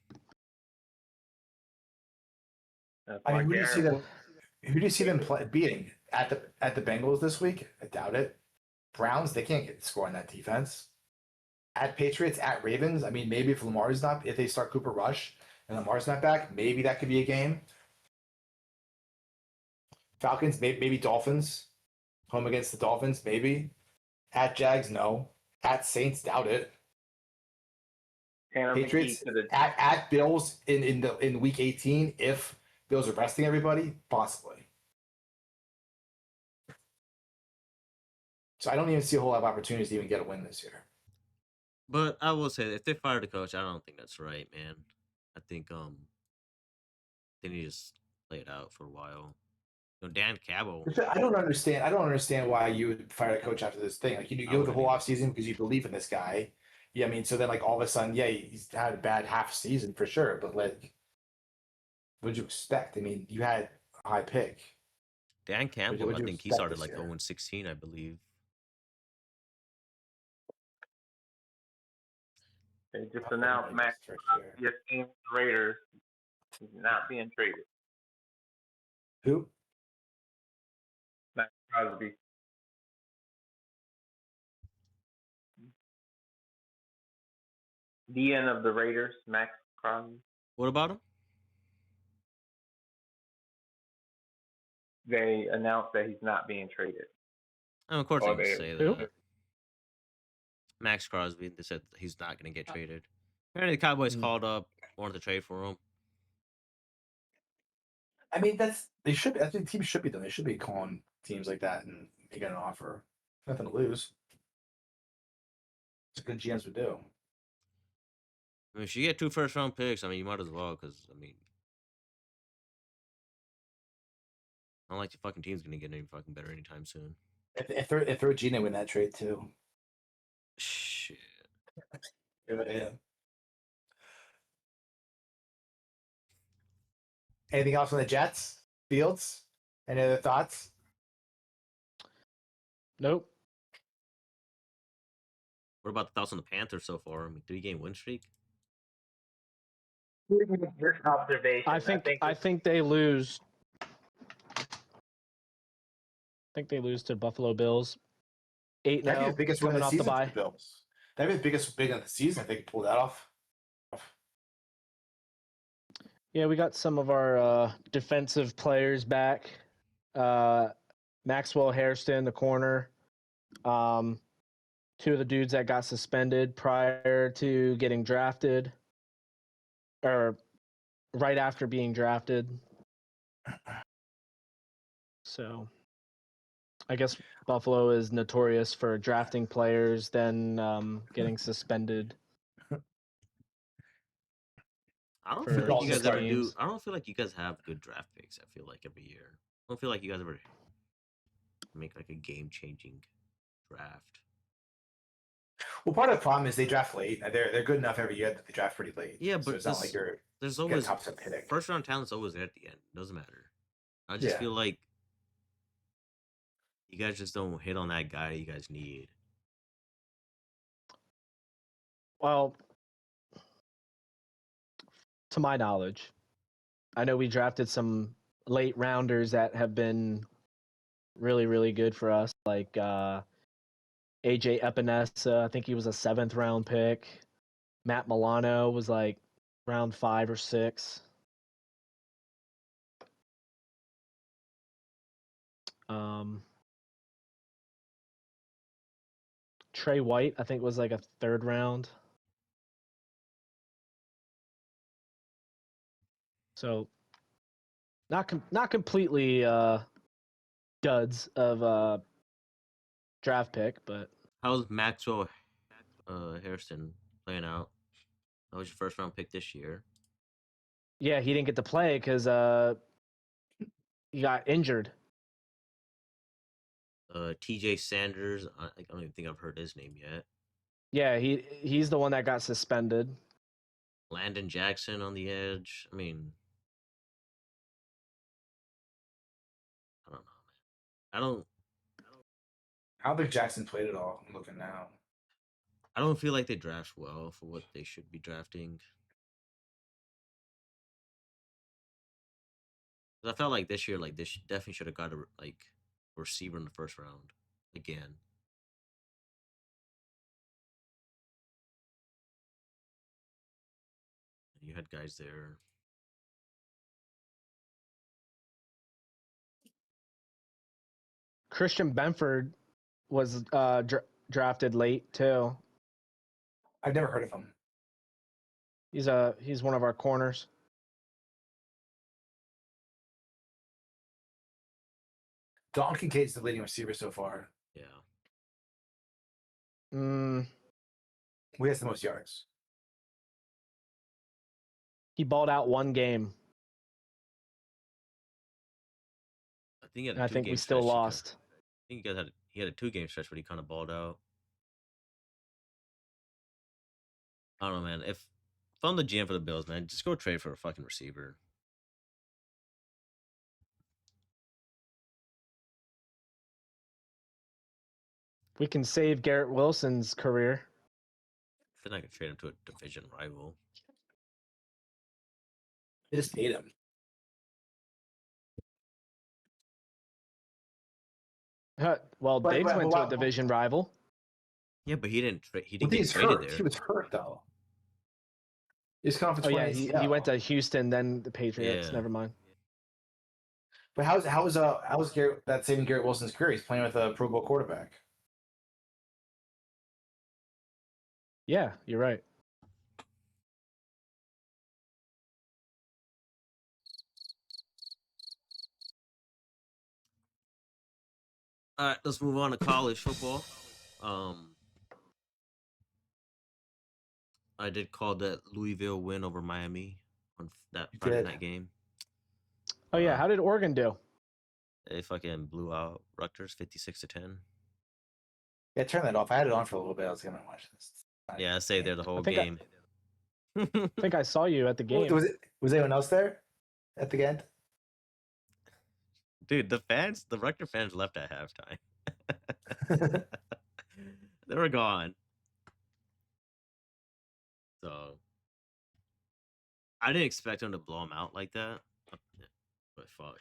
Speaker 3: I mean, who do you see them? Who do you see them beating at the Bengals this week? I doubt it. Browns, they can't get score on that defense. At Patriots, at Ravens, I mean, maybe if they start Cooper Rush and Lamar's not back, maybe that could be a game. Falcons, maybe Dolphins, home against the Dolphins, maybe. At Jags, no. At Saints, doubt it. Patriots at Bills in week 18, if Bills are resting everybody, possibly. So I don't even see a whole lot of opportunities to even get a win this year.
Speaker 2: But I will say, if they fire the coach, I don't think that's right, man. I think they need to just play it out for a while. Dan Campbell.
Speaker 3: I don't understand why you would fire a coach after this thing. Like you go the whole offseason because you believe in this guy. Yeah, I mean, so then like all of a sudden, yeah, he's had a bad half season for sure. But like, what'd you expect? I mean, you had a high pick.
Speaker 2: Dan Campbell,
Speaker 3: what'd
Speaker 2: I
Speaker 3: you
Speaker 2: think he
Speaker 3: expect
Speaker 2: started
Speaker 3: this
Speaker 2: like
Speaker 3: year?
Speaker 2: 0-16, I believe.
Speaker 4: They just announced Max Crosby, Raiders, is not being traded.
Speaker 3: Who?
Speaker 4: Max Crosby. DN of the Raiders, Max Crosby.
Speaker 2: What about him?
Speaker 4: They announced that he's not being traded.
Speaker 2: Oh, of course
Speaker 4: Or
Speaker 2: they
Speaker 4: they-
Speaker 2: can say
Speaker 5: Who?
Speaker 2: that. Max Crosby, they said he's not going to get traded. Apparently, the Cowboys called up, wanted to trade for him.
Speaker 3: I mean, they should. I think teams should be done. They should be calling teams like that and making an offer. Nothing to lose. It's a good GMs would do.
Speaker 2: I mean, if you get 2 first-round picks, I mean, you might as well, because, I mean, I don't like the fucking team's going to get any fucking better anytime soon.
Speaker 3: If they're Gina win that trade too.
Speaker 2: Shit.
Speaker 3: Yeah. Anything else on the Jets? Fields? Any other thoughts?
Speaker 5: Nope.
Speaker 2: What about the thoughts on the Panthers so far? I mean, 3-game win streak?
Speaker 4: Just observation.
Speaker 5: I think they lose. I think they lose to Buffalo Bills. 8-0
Speaker 3: That'd be the biggest win of
Speaker 5: coming
Speaker 3: the
Speaker 5: off the
Speaker 3: season for
Speaker 5: bye.
Speaker 3: the Bills. That'd be the biggest win of the season if they could pull that off.
Speaker 5: Yeah, we got some of our defensive players back. Maxwell Hairston, the corner. 2 of the dudes that got suspended prior to getting drafted, or right after being drafted. So I guess Buffalo is notorious for drafting players, then getting suspended.
Speaker 2: I don't
Speaker 5: For
Speaker 2: feel like you
Speaker 3: also
Speaker 2: guys ever do.
Speaker 5: teams.
Speaker 2: I don't feel like you guys have good draft picks. I feel like every year. I don't feel like you guys ever make like a game-changing draft.
Speaker 3: Well, part of the problem is they draft late. They're good enough every year that they draft pretty late.
Speaker 2: Yeah,
Speaker 3: so
Speaker 2: but
Speaker 3: it's not like you're
Speaker 2: there's
Speaker 3: get a
Speaker 2: always
Speaker 3: top 10 pick.
Speaker 2: first round talent's always there at the end. Doesn't matter. I just
Speaker 3: Yeah.
Speaker 2: feel like you guys just don't hit on that guy you guys need.
Speaker 5: Well, to my knowledge, I know we drafted some late rounders that have been really, really good for us, like AJ Epinesa. I think he was a 7th round pick. Matt Milano was like round 5 or 6. Trey White, I think, was like a 3rd round. So not completely duds of draft pick, but
Speaker 2: How's Maxwell Harrison playing out? That was your first round pick this year.
Speaker 5: yeah, he didn't get to play because he got injured.
Speaker 2: TJ Sanders, I don't even think I've heard his name yet.
Speaker 5: Yeah, he's the one that got suspended.
Speaker 2: Landon Jackson on the edge. I mean, I don't know, man.
Speaker 3: I don't think Jackson played at all. I'm looking now.
Speaker 2: I don't feel like they draft well for what they should be drafting. I felt like this year, like this definitely should have got a receiver in the first round again. You had guys there.
Speaker 5: Christian Benford was drafted late too.
Speaker 3: I've never heard of him.
Speaker 5: He's one of our corners.
Speaker 3: Don Kincaid's the leading receiver so far.
Speaker 2: Yeah.
Speaker 5: Mm,
Speaker 3: Who has the most yards?
Speaker 5: he balled out one game.
Speaker 2: I think he had
Speaker 5: And I think we still lost.
Speaker 2: I think he had a 2-game stretch, but he kind of balled out. I don't know, man. If I'm the GM for the Bills, man, just go trade for a fucking receiver.
Speaker 5: We can save Garrett Wilson's career.
Speaker 2: Then I could trade him to a division rival.
Speaker 3: They just hate him.
Speaker 5: Well,
Speaker 3: But-
Speaker 5: Diggs
Speaker 3: but-
Speaker 5: went
Speaker 3: but
Speaker 5: to a
Speaker 3: why-
Speaker 5: division rival.
Speaker 2: Yeah, but he didn't. He
Speaker 3: Well,
Speaker 2: didn't get
Speaker 3: he's
Speaker 2: traded
Speaker 3: hurt.
Speaker 2: there.
Speaker 3: He was hurt though. He's coming for
Speaker 5: Oh
Speaker 3: 20
Speaker 5: yeah, he went to Houston, then the Patriots.
Speaker 2: Yeah.
Speaker 5: Never mind.
Speaker 3: But how's Garrett, that saving Garrett Wilson's career? He's playing with a Pro Bowl quarterback.
Speaker 5: Yeah, you're right.
Speaker 2: All right, let's move on to college football. I did call that Louisville win over Miami on that
Speaker 3: You
Speaker 2: Friday
Speaker 3: did.
Speaker 2: night game.
Speaker 5: Oh yeah, how did Oregon do?
Speaker 2: They fucking blew out Rutgers 56-10.
Speaker 3: Yeah, turn that off. I had it on for a little bit. I was gonna watch this.
Speaker 2: Yeah, I stayed there the whole
Speaker 5: think
Speaker 2: game.
Speaker 5: I think I saw you at the game.
Speaker 3: Was anyone else there at the end?
Speaker 2: Dude, the Rutgers fans left at halftime. They were gone. So I didn't expect them to blow them out like that. But fuck.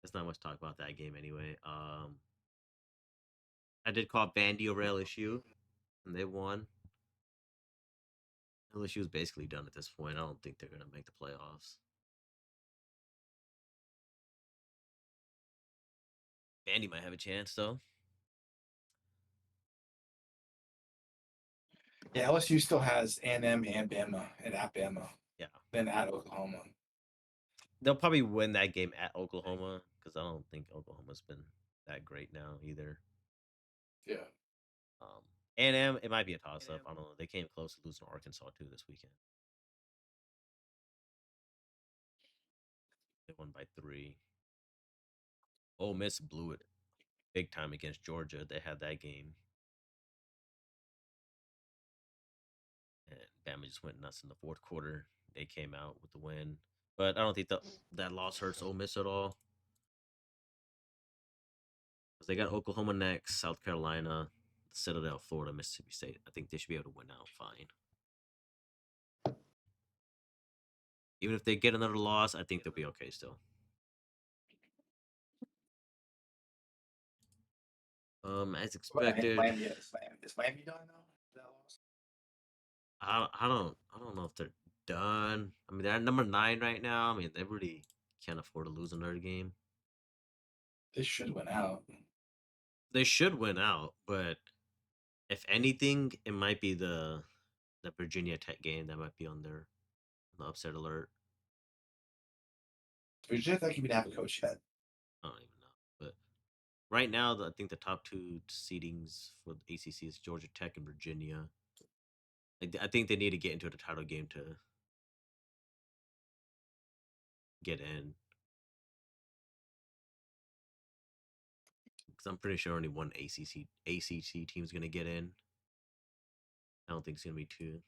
Speaker 2: There's not much to talk about that game anyway. I did call Vandy over LSU, and they won. LSU is basically done at this point. I don't think they're gonna make the playoffs. Vandy might have a chance though.
Speaker 3: Yeah, LSU still has A&M and Bama and at Bama.
Speaker 2: Yeah.
Speaker 3: Then at Oklahoma.
Speaker 2: they'll probably win that game at Oklahoma because I don't think Oklahoma's been that great now either.
Speaker 3: Yeah.
Speaker 2: A&M, it might be a toss up. I don't know. They came close to losing to Arkansas too this weekend. They won by 3. Ole Miss blew it big time against Georgia. They had that game. And Bama just went nuts in the fourth quarter. They came out with the win. But I don't think that loss hurts Ole Miss at all. Because they got Oklahoma next, South Carolina, Citadel, Florida, Mississippi State. I think they should be able to win out fine. Even if they get another loss, I think they'll be okay still. As expected.
Speaker 3: Is Miami done now? That loss?
Speaker 2: I don't know if they're done. I mean, they're at number 9 right now. I mean, they really can't afford to lose another game.
Speaker 3: They should win out.
Speaker 2: They should win out, but if anything, it might be the Virginia Tech game that might be on the upset alert.
Speaker 3: Virginia Tech even have a coach yet.
Speaker 2: I don't even know, but right now, I think the top 2 seedings for the ACC is Georgia Tech and Virginia. I think they need to get into the title game to get in. Because I'm pretty sure only one ACC team is going to get in. I don't think it's going to be 2.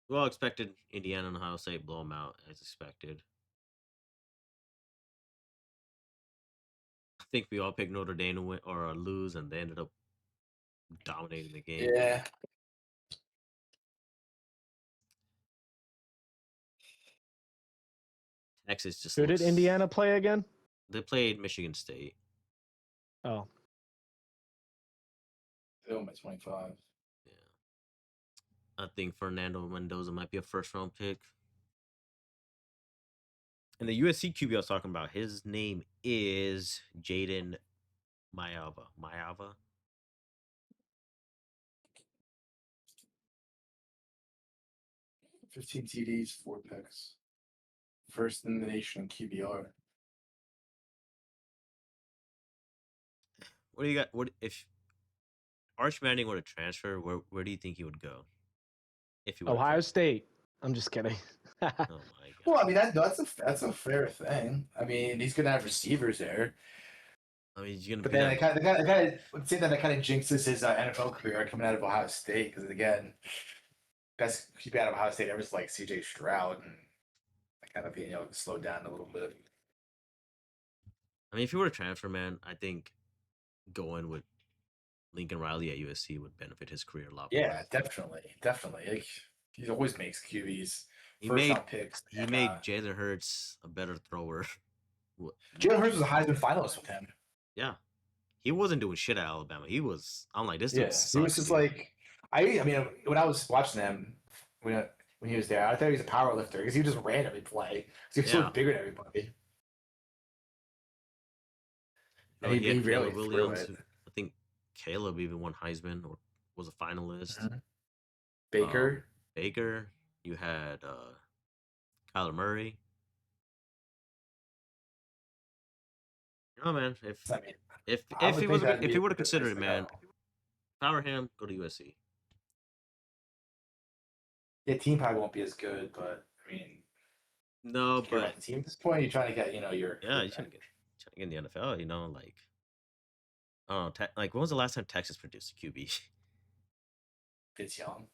Speaker 2: We all expected Indiana and Ohio State blow them out as expected. I think we all picked Notre Dame to win or lose, and they ended up dominating the game.
Speaker 3: Yeah.
Speaker 2: Texas just.
Speaker 5: Who did
Speaker 2: looks-
Speaker 5: Indiana play again?
Speaker 2: They played Michigan State.
Speaker 5: Oh,
Speaker 3: They won by 25.
Speaker 2: Yeah. I think Fernando Mendoza might be a first-round pick. And the USC QB I was talking about, his name is Jaden Mayava.
Speaker 3: 15 TDs, 4 picks. First in the nation in QBR.
Speaker 2: What do you got? What if Arch Manning were to transfer? Where do you think he would go? If he were to
Speaker 5: Ohio
Speaker 2: transfer?
Speaker 5: State. I'm just kidding.
Speaker 2: Oh my god.
Speaker 3: Well, I mean that's a fair thing. I mean, he's gonna have receivers there.
Speaker 2: I mean, he's gonna
Speaker 3: But
Speaker 2: be
Speaker 3: then
Speaker 2: that-
Speaker 3: I kind of would say that it kind of jinxes his NFL career coming out of Ohio State because again, best QB out of Ohio State ever is like CJ Stroud, and I kind of slowed down a little bit.
Speaker 2: I mean, if he were to transfer, man, I think going with Lincoln Riley at USC would benefit his career a lot more.
Speaker 3: Yeah, definitely. Like, he always makes QBs.
Speaker 2: He
Speaker 3: First
Speaker 2: made
Speaker 3: round picks.
Speaker 2: he
Speaker 3: and,
Speaker 2: made Jalen Hurts a better thrower.
Speaker 3: Jalen Hurts was a Heisman finalist with him.
Speaker 2: Yeah, he wasn't doing shit at Alabama. He was. I'm like, this dude.
Speaker 3: Yeah, he
Speaker 2: sucks,
Speaker 3: was just
Speaker 2: dude.
Speaker 3: like, I mean, when I was watching him when he was there, I thought he was a power lifter because he just ran every play. He was
Speaker 2: Yeah.
Speaker 3: so bigger than everybody.
Speaker 2: No,
Speaker 3: And he
Speaker 2: had
Speaker 3: really
Speaker 2: Caleb
Speaker 3: threw
Speaker 2: Williams.
Speaker 3: it.
Speaker 2: Who- I think Caleb even won Heisman or was a finalist.
Speaker 3: Mhm. Baker.
Speaker 2: Baker. You had Kyler Murray. No man, if
Speaker 3: I mean,
Speaker 2: if
Speaker 3: I
Speaker 2: if
Speaker 3: would
Speaker 2: he
Speaker 3: think
Speaker 2: was
Speaker 3: that'd
Speaker 2: if
Speaker 3: be
Speaker 2: he
Speaker 3: a
Speaker 2: would have
Speaker 3: good place
Speaker 2: considered it,
Speaker 3: to
Speaker 2: man,
Speaker 3: go.
Speaker 2: if I were him, go to USC.
Speaker 3: Yeah, team probably won't be as good, but I mean,
Speaker 2: No,
Speaker 3: care about
Speaker 2: but
Speaker 3: the team at this point. You're trying to get, your
Speaker 2: yeah, you trying to get in the NFL. You know, like I don't know, like when was the last time Texas produced a QB?
Speaker 3: It's young.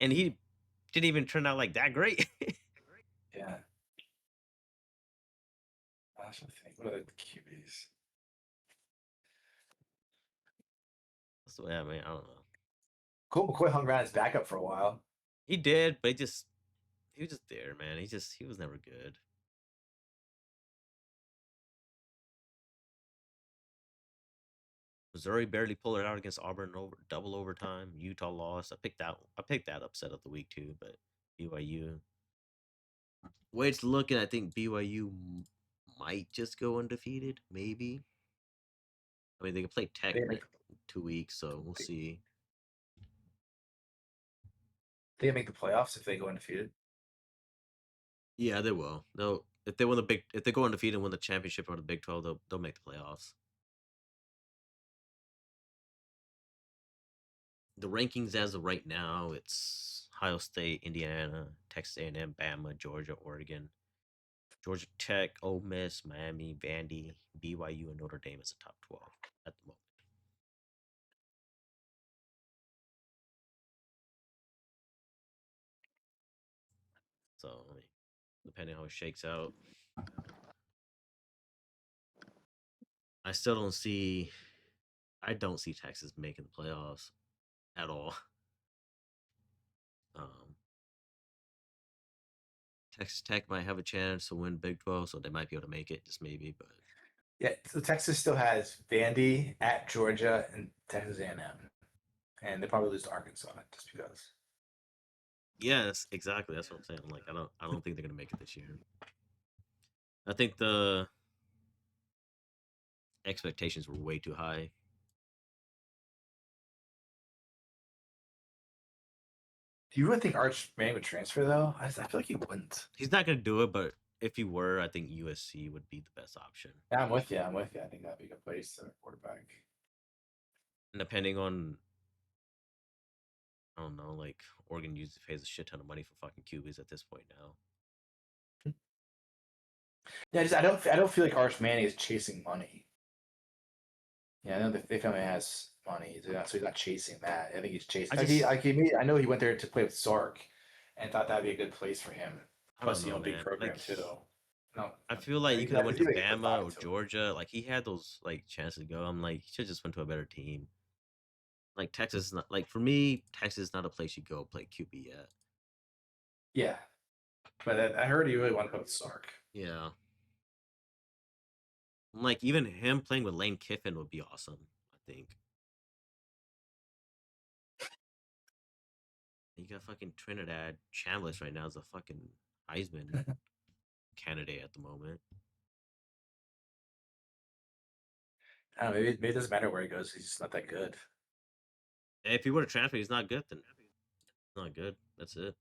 Speaker 2: And he didn't even turn out like that great.
Speaker 3: Yeah. I should think. What are the QBs?
Speaker 2: So yeah, man, I don't know.
Speaker 3: Colt McCoy hung around his backup for a while.
Speaker 2: He did, but he was just there, man. He was never good. Missouri barely pulled it out against Auburn over double overtime. Utah lost. I picked that upset of the week too, but BYU. Way it's looking, I think BYU might just go undefeated, maybe. I mean, they can play Tech
Speaker 3: They-
Speaker 2: in 2 weeks, so we'll see.
Speaker 3: They make the playoffs if they go undefeated.
Speaker 2: Yeah, they will. They'll if they go undefeated and win the championship or the Big 12, they'll make the playoffs. The rankings as of right now, it's Ohio State, Indiana, Texas A&M, Bama, Georgia, Oregon, Georgia Tech, Ole Miss, Miami, Vandy, BYU, and Notre Dame is the top 12 at the moment. So, depending on how it shakes out, I still don't see. I don't see Texas making the playoffs at all. Um, Texas Tech might have a chance to win Big 12, so they might be able to make it, just maybe. But
Speaker 3: Yeah, so Texas still has Vandy at Georgia and Texas A&M, and they probably lose to Arkansas just because.
Speaker 2: yes, exactly. That's what I'm saying. I'm like, I don't think they're gonna make it this year. I think the expectations were way too high.
Speaker 3: Do you really think Arch Manning would transfer though? I feel like he wouldn't.
Speaker 2: He's not gonna do it, but if he were, I think USC would be the best option.
Speaker 3: Yeah, I'm with you. I think that'd be a good place to quarterback.
Speaker 2: And depending on, I don't know, like Oregon usually pays a shit ton of money for fucking QBs at this point now.
Speaker 3: Yeah, I don't feel like Arch Manning is chasing money. Yeah, I know the family has money, so he's not chasing that. I think he's chasing. I know he went there to play with Sark, and thought that'd be a good place for him. Plus,
Speaker 2: I don't know,
Speaker 3: big
Speaker 2: man.
Speaker 3: program
Speaker 2: Like,
Speaker 3: too. No,
Speaker 2: I feel like you could have went to
Speaker 3: he could
Speaker 2: Bama
Speaker 3: vibe
Speaker 2: or
Speaker 3: to it.
Speaker 2: Georgia. Like he had those like chances to go. I'm like, he should just went to a better team. Like Texas is not like for me, Texas is not a place you go play QB yet.
Speaker 3: Yeah, but I heard he really wanted to go with Sark.
Speaker 2: Yeah. Like even him playing with Lane Kiffin would be awesome, I think. You got fucking Trinidad Chambliss right now as a fucking Heisman candidate at the moment.
Speaker 3: I don't know, maybe it doesn't matter where he goes. He's just not that good.
Speaker 2: If he were to transfer, he's not good. Then not good. That's it.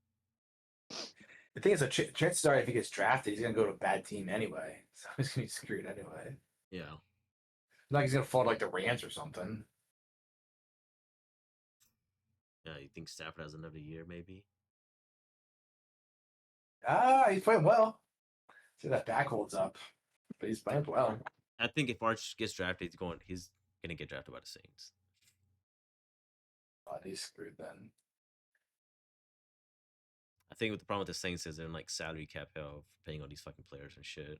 Speaker 3: The thing is, chances are, if he gets drafted, he's gonna go to a bad team anyway. So he's gonna be screwed anyway.
Speaker 2: Yeah.
Speaker 3: Like he's gonna fall to like the Rams or something.
Speaker 2: Yeah. You think Stafford has another year, maybe?
Speaker 3: He's playing well. See that back holds up, but he's playing well.
Speaker 2: I think if Arch gets drafted, he's gonna get drafted by the Saints.
Speaker 3: But he's screwed then.
Speaker 2: I think what the problem with the Saints is they're in like salary cap hell for paying all these fucking players and shit.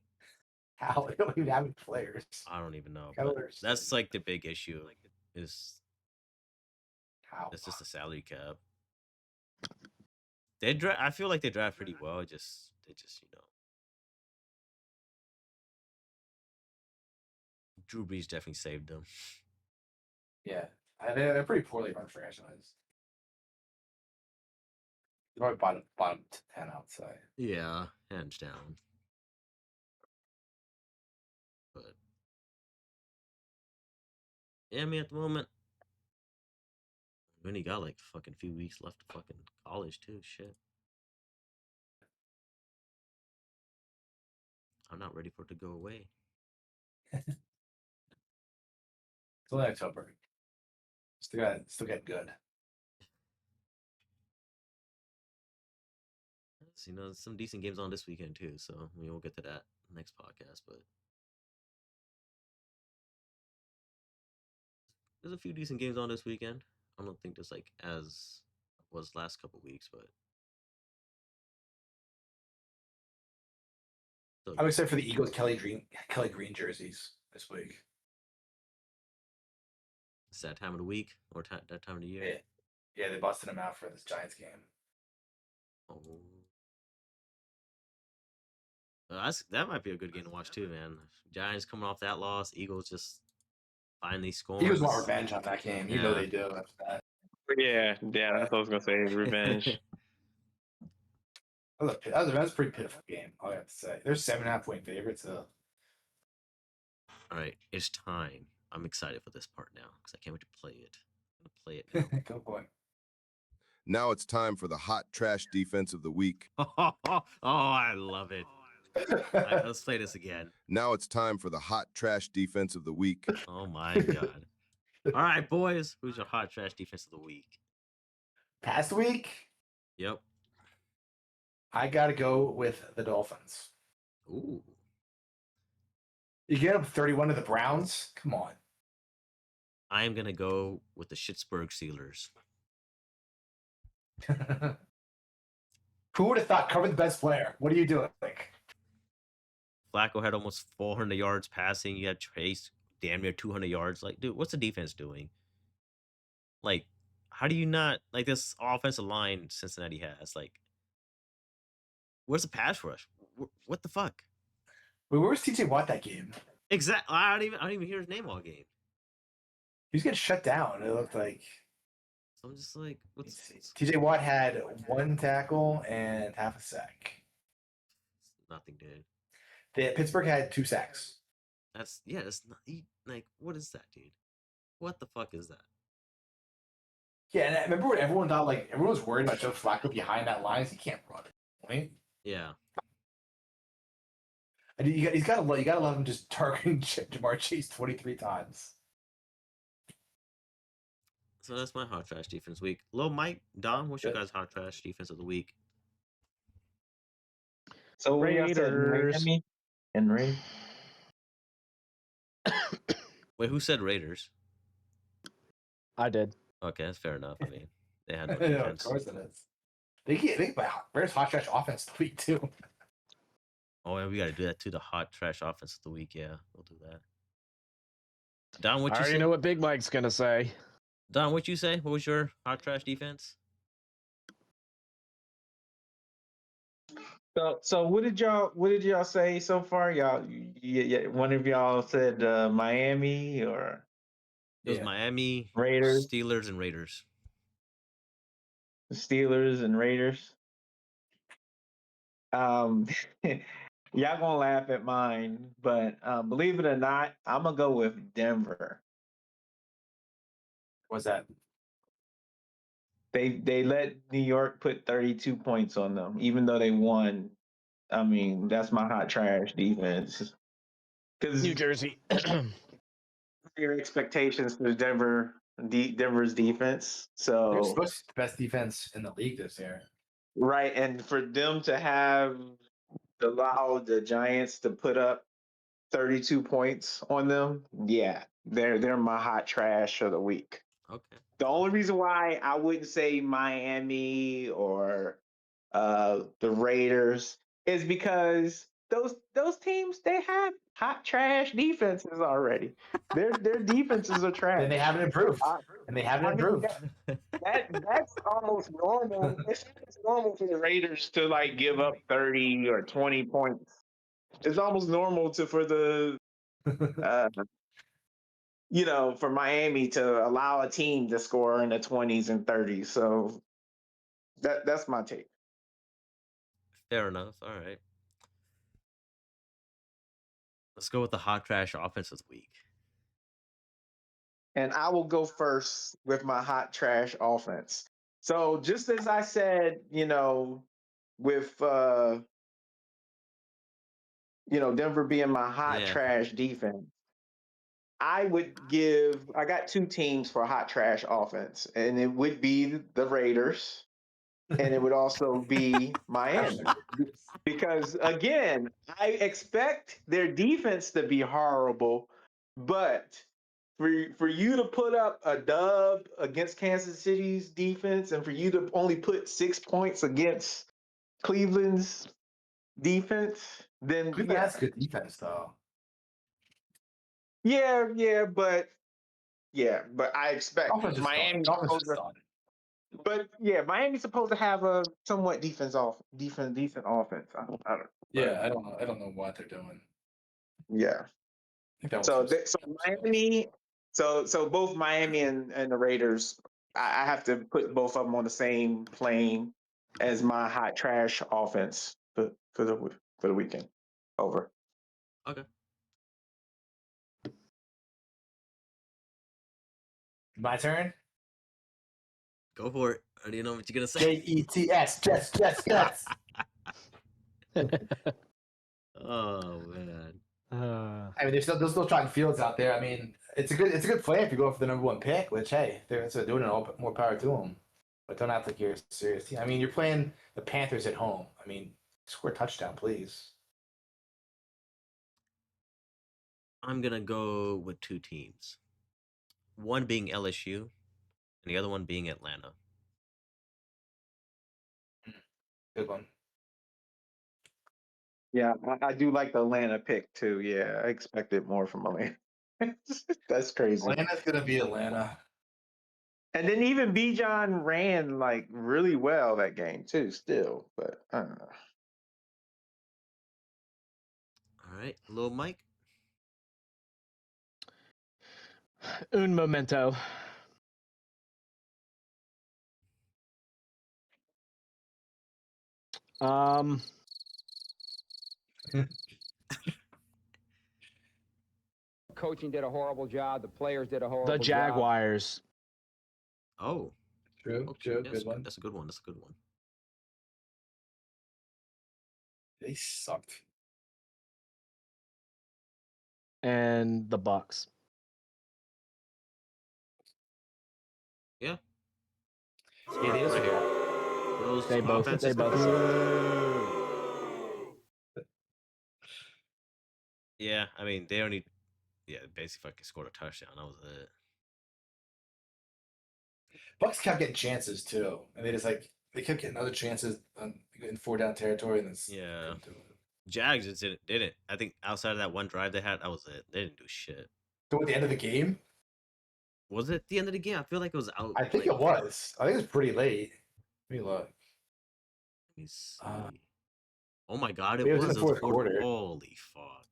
Speaker 3: How they don't even have any players.
Speaker 2: I don't even know.
Speaker 3: I don't
Speaker 2: But that's like the big issue. Like is
Speaker 3: How?
Speaker 2: it's just a salary cap. I feel like they draft pretty well. They just Drew Brees definitely saved them.
Speaker 3: Yeah, they're pretty poorly run franchise. They're probably bottom 10 outside.
Speaker 2: Yeah, hands down. But yeah, I mean, at the moment, we only got like fucking few weeks left of fucking college too. Shit, I'm not ready for it to go away.
Speaker 3: It's only October. Still getting good.
Speaker 2: So, some decent games on this weekend too. So we'll get to that next podcast. But there's a few decent games on this weekend. I don't think there's like as was last couple weeks, but
Speaker 3: I'm excited for the Eagles Kelly Green jerseys this week.
Speaker 2: It's that time of the week or that time of the year.
Speaker 3: Yeah, they busted him out for this Giants game.
Speaker 2: Oh. That might be a good game to watch too, man. Giants coming off that loss, Eagles just finally scoring.
Speaker 3: Eagles want revenge on that game. You know they do after that.
Speaker 4: Yeah, that's what I was gonna say. Is revenge.
Speaker 3: That was a pretty pitiful game. All I have to say. They're 7.5 point favorites though.
Speaker 2: All right, it's time. I'm excited for this part now because I can't wait to play it. I'm gonna play it now.
Speaker 3: Go point.
Speaker 7: Now it's time for the hot trash defense of the week.
Speaker 2: Oh, I love it. All right, let's play this again.
Speaker 7: Now it's time for the hot trash defense of the week.
Speaker 2: Oh my god. All right, boys. Who's your hot trash defense of the week?
Speaker 3: Past week,
Speaker 2: Yep.
Speaker 3: I got to go with the Dolphins.
Speaker 2: Ooh.
Speaker 3: You get up 31 to the Browns? Come on.
Speaker 2: I am gonna go with the Pittsburgh Steelers.
Speaker 3: Who would have thought cover the best player? What are you doing?
Speaker 2: Flacco had almost 400 yards passing. You had Chase damn near 200 yards. Like, dude, what's the defense doing? Like, how do you not like this offensive line Cincinnati has? Like, where's the pass rush? What the fuck?
Speaker 3: Wait, where was TJ Watt that game?
Speaker 2: Exactly. I don't even hear his name all game.
Speaker 3: He was getting shut down. It looked like.
Speaker 2: So I'm just like, what's
Speaker 3: TJ Watt had 1 tackle and half a sack.
Speaker 2: nothing, dude.
Speaker 3: Pittsburgh had 2 sacks.
Speaker 2: That's not like what is that, dude? What the fuck is that?
Speaker 3: Yeah, and I remember when everyone thought everyone was worried about Joe Flacco behind that line. He can't run it, right?
Speaker 2: Yeah.
Speaker 3: And you gotta love him just targeting Jamar Chase 23 times.
Speaker 2: So that's my hot trash defense week. Lil Mike, Don, what's your guys' hot trash defense of the week?
Speaker 8: So what y'all said,
Speaker 5: Raiders.
Speaker 8: Miami and Ray.
Speaker 2: Wait, who said Raiders?
Speaker 5: I did.
Speaker 2: Okay, that's fair enough. I mean, they had no
Speaker 3: Yeah, of
Speaker 2: defense.
Speaker 3: course it is. They get Bears hot trash offense the week too.
Speaker 2: Oh, and we got to do that too. The hot trash offense of the week. Yeah, we'll do that. Don, what
Speaker 5: I
Speaker 2: you
Speaker 5: already
Speaker 2: say?
Speaker 5: know what Big Mike's gonna say.
Speaker 2: Don, what you say? What was your hot trash defense?
Speaker 8: So what did y'all say so far? Y'all, one of y'all said Miami or
Speaker 2: It was
Speaker 3: Yeah.
Speaker 2: Miami,
Speaker 8: Raiders,
Speaker 2: Steelers, and Raiders.
Speaker 8: Steelers, and Raiders. Y'all gonna laugh at mine, but believe it or not, I'm gonna go with Denver.
Speaker 3: What's that?
Speaker 8: They let New York put 32 points on them, even though they won. I mean, that's my hot trash defense. Because
Speaker 5: New Jersey.
Speaker 8: your expectations for Denver's defense.
Speaker 3: They're
Speaker 8: So
Speaker 3: supposed to be the best defense in the league this year.
Speaker 8: right, and for them to have allowed the Giants to put up 32 points on them, yeah, they're my hot trash of the week.
Speaker 2: Okay.
Speaker 8: The only reason why I wouldn't say Miami or the Raiders is because those teams, they have hot trash defenses already. Their defenses are trash.
Speaker 3: And they haven't improved. And they haven't
Speaker 8: I mean,
Speaker 3: improved.
Speaker 8: that's almost normal. It's normal for the Raiders to like give up 30 or 20 points. It's almost normal for the for Miami to allow a team to score in the 20s and 30s. So that's my take.
Speaker 2: Fair enough. All right. Let's go with the hot trash offense of the week.
Speaker 8: And I will go first with my hot trash offense. So just as I said, with Denver being my hot trash defense, I got 2 teams for hot trash offense, and it would be the Raiders and it would also be Miami. Because again, I expect their defense to be horrible, but for you to put up a dub against Kansas City's defense and for you to only put 6 points against Cleveland's defense, then
Speaker 3: Cleveland has good defense though.
Speaker 8: but I expect
Speaker 3: Offense is
Speaker 8: Miami. But yeah, Miami's supposed to have a somewhat decent offense. I don't know.
Speaker 3: Yeah, I don't know what they're doing.
Speaker 8: Yeah. So Miami, so both Miami and the Raiders, I have to put both of them on the same plane as my hot trash offense for the weekend. Over.
Speaker 2: Okay.
Speaker 3: My turn?
Speaker 2: Go for it. I already know what you're gonna say.
Speaker 3: Jets, Jets.
Speaker 2: Oh man.
Speaker 3: I mean, they're still trying Fields out there. I mean, it's a good play if you go for the number 1 pick. Which hey, they're doing it. All more power to them. But don't act like you're a serious team. I mean, you're playing the Panthers at home. I mean, score a touchdown, please.
Speaker 2: I'm gonna go with 2 teams. One being LSU, and the other one being Atlanta.
Speaker 3: Good one.
Speaker 8: Yeah, I do like the Atlanta pick too. Yeah, I expected more from Atlanta. That's crazy.
Speaker 3: Atlanta's gonna be Atlanta.
Speaker 8: And then even Bijan ran like really well that game too. Still, but I don't know.
Speaker 2: All right, little Mike.
Speaker 5: Un momento.
Speaker 9: Coaching did a horrible job. The players did a horrible
Speaker 5: The
Speaker 9: job.
Speaker 5: Jaguars.
Speaker 2: Oh,
Speaker 3: True.
Speaker 2: okay,
Speaker 3: True.
Speaker 2: that's
Speaker 3: Good one.
Speaker 2: That's a good one. That's a good one.
Speaker 3: They sucked.
Speaker 5: And the Bucks.
Speaker 2: Yeah.
Speaker 3: Yeah, they
Speaker 2: Right here.
Speaker 3: are.
Speaker 2: Those
Speaker 5: They both.
Speaker 2: offenses- Yeah, I mean they only. Yeah, basically, if I could score a touchdown, that was it.
Speaker 3: Bucks kept getting chances too, and they kept getting other chances in 4-down territory, and it's
Speaker 2: Yeah. Jags just didn't. I think outside of that one drive they had, that was it. They didn't do shit.
Speaker 3: So at the end of the game,
Speaker 2: Was it the end of the game? I feel like it was out.
Speaker 3: I think
Speaker 2: like,
Speaker 3: it was. I think it was pretty late. Let me look.
Speaker 2: Let me see.
Speaker 3: Uh,
Speaker 2: Oh my god,
Speaker 3: it
Speaker 2: it
Speaker 3: was in
Speaker 2: was
Speaker 3: the
Speaker 2: a
Speaker 3: fourth quarter.
Speaker 2: Holy fuck.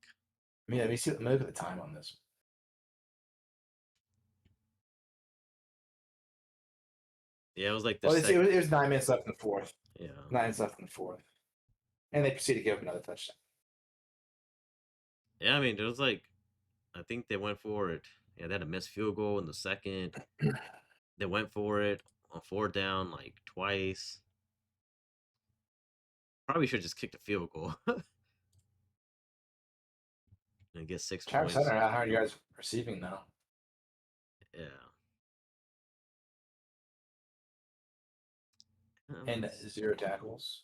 Speaker 3: I mean, let me see. Let me look at the time on this.
Speaker 2: Yeah, it was like the
Speaker 3: Well, it
Speaker 2: second.
Speaker 3: was 9 minutes left in the fourth.
Speaker 2: Yeah.
Speaker 3: 9 minutes left in the fourth, and they proceeded to give up another touchdown.
Speaker 2: Yeah, I mean, there was like, I think they went for it. Yeah, they had a missed field goal in the second. They went for it on 4th down like twice. Probably should just kick the field goal and get 6
Speaker 3: Travis
Speaker 2: points.
Speaker 3: Hunter, how are you guys receiving now?
Speaker 2: Yeah.
Speaker 3: And 0 tackles.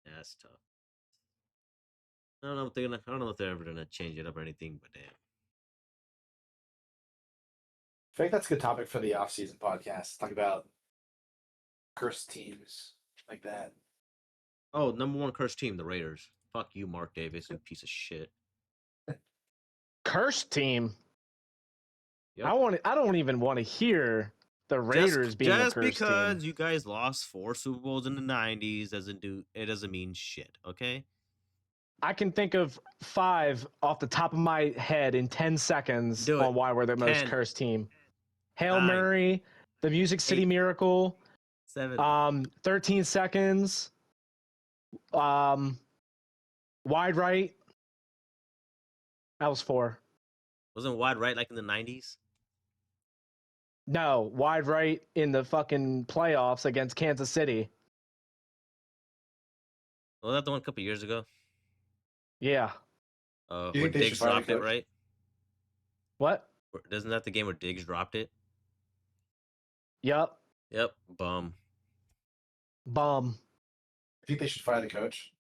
Speaker 2: Yeah, that's tough. I don't know if I don't know if they're ever gonna change it up or anything, but damn.
Speaker 3: I think that's a good topic for the off-season podcast. Talk about cursed teams like that.
Speaker 2: Oh, number 1 cursed team, the Raiders. Fuck you, Mark Davis, you piece of shit.
Speaker 5: Cursed team.
Speaker 2: Yep.
Speaker 5: I don't even want to hear the Raiders being a
Speaker 2: just
Speaker 5: cursed
Speaker 2: because
Speaker 5: team.
Speaker 2: you guys lost 4 Super Bowls in the 90s doesn't mean shit, okay?
Speaker 5: I can think of 5 off the top of my head in 10 seconds
Speaker 2: Do it.
Speaker 5: on why we're the most
Speaker 2: 10.
Speaker 5: cursed team. Hail
Speaker 2: 9.
Speaker 5: Murray, the Music City
Speaker 2: 8.
Speaker 5: Miracle,
Speaker 2: 7.
Speaker 5: 13 seconds, wide right. That was 4.
Speaker 2: Wasn't wide right like in the 90s?
Speaker 5: No, wide right in the fucking playoffs against Kansas City.
Speaker 2: Was that the one a couple years ago?
Speaker 5: Yeah.
Speaker 3: You
Speaker 2: Where
Speaker 3: think they
Speaker 2: Diggs
Speaker 3: should fire the
Speaker 2: dropped it,
Speaker 3: coach?
Speaker 2: right?
Speaker 5: What?
Speaker 2: Isn't that the game where Diggs dropped it?
Speaker 5: Yep.
Speaker 2: Yep. Bum.
Speaker 5: Bum.
Speaker 3: I think they should fire the coach.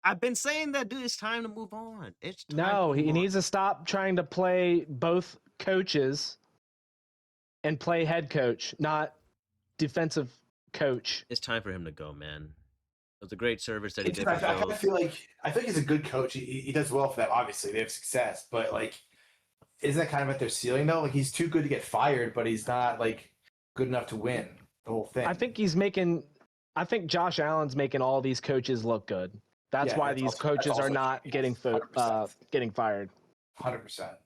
Speaker 2: I've been saying that, dude. It's time to move on. It's time
Speaker 5: No,
Speaker 2: to
Speaker 5: he
Speaker 2: move on.
Speaker 5: needs to stop trying to play both coaches and play head coach, not defensive coach.
Speaker 2: It's time for him to go, man. It was a great service that he
Speaker 3: It's
Speaker 2: did
Speaker 3: just,
Speaker 2: for
Speaker 3: I kind of
Speaker 2: both.
Speaker 3: feel like he's a good coach. He does well for them. Obviously, they have success, but like, isn't that kind of at their ceiling though? Like, he's too good to get fired, but he's not like good enough to win the whole thing.
Speaker 5: I think Josh Allen's making all these coaches look good. That's
Speaker 3: Yeah,
Speaker 5: why
Speaker 3: that's
Speaker 5: these
Speaker 3: also- that's
Speaker 5: coaches are
Speaker 3: also
Speaker 5: not
Speaker 3: true,
Speaker 5: getting
Speaker 3: yes, 100%.
Speaker 5: getting fired.
Speaker 3: 100%.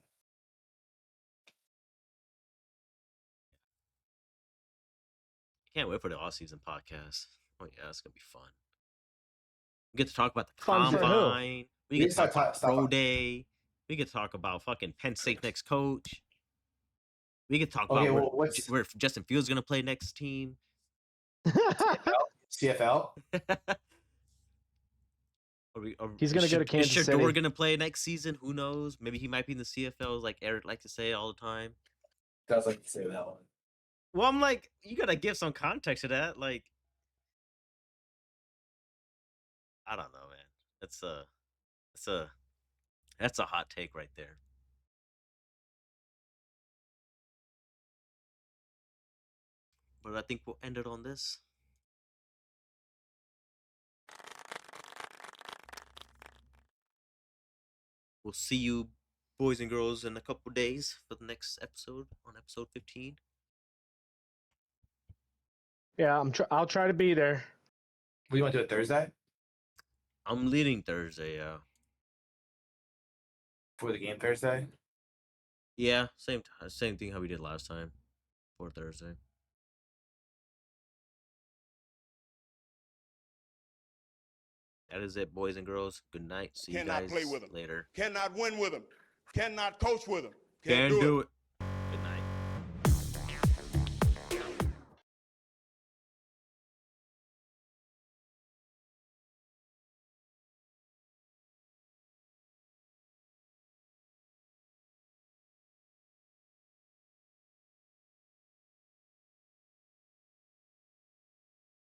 Speaker 2: Can't wait for the off-season podcast. Oh yeah, it's gonna be fun. We get to talk about the
Speaker 5: Fun for who?
Speaker 2: combine. We get to talk about
Speaker 3: stop
Speaker 2: pro
Speaker 3: on-
Speaker 2: day. We get to talk about fucking Penn State next coach. We could talk
Speaker 3: Okay,
Speaker 2: about
Speaker 3: well, what's
Speaker 2: where Justin Fields is gonna play next team.
Speaker 3: CFL?
Speaker 5: He's gonna go to Kansas
Speaker 2: Is Shador
Speaker 5: City.
Speaker 2: gonna play next season? Who knows? Maybe he might be in the CFL, like Eric likes to say all the time.
Speaker 3: Does like to say that one.
Speaker 2: Well, I'm like, you gotta give some context to that. Like, I don't know, man. That's a hot take right there. But I think we'll end it on this. We'll see you, boys and girls, in a couple days for the next episode, on episode 15.
Speaker 5: Yeah, I'll try to be there.
Speaker 3: We want to do it Thursday
Speaker 2: I'm leading Thursday, yeah.
Speaker 3: for the game Thursday.
Speaker 2: Yeah, same thing how we did last time for Thursday. That is it, boys and girls. Good night. See you
Speaker 6: Cannot
Speaker 2: guys
Speaker 6: play with 'em.
Speaker 2: later.
Speaker 6: Cannot win with them. Cannot coach with them.
Speaker 2: Can't do it.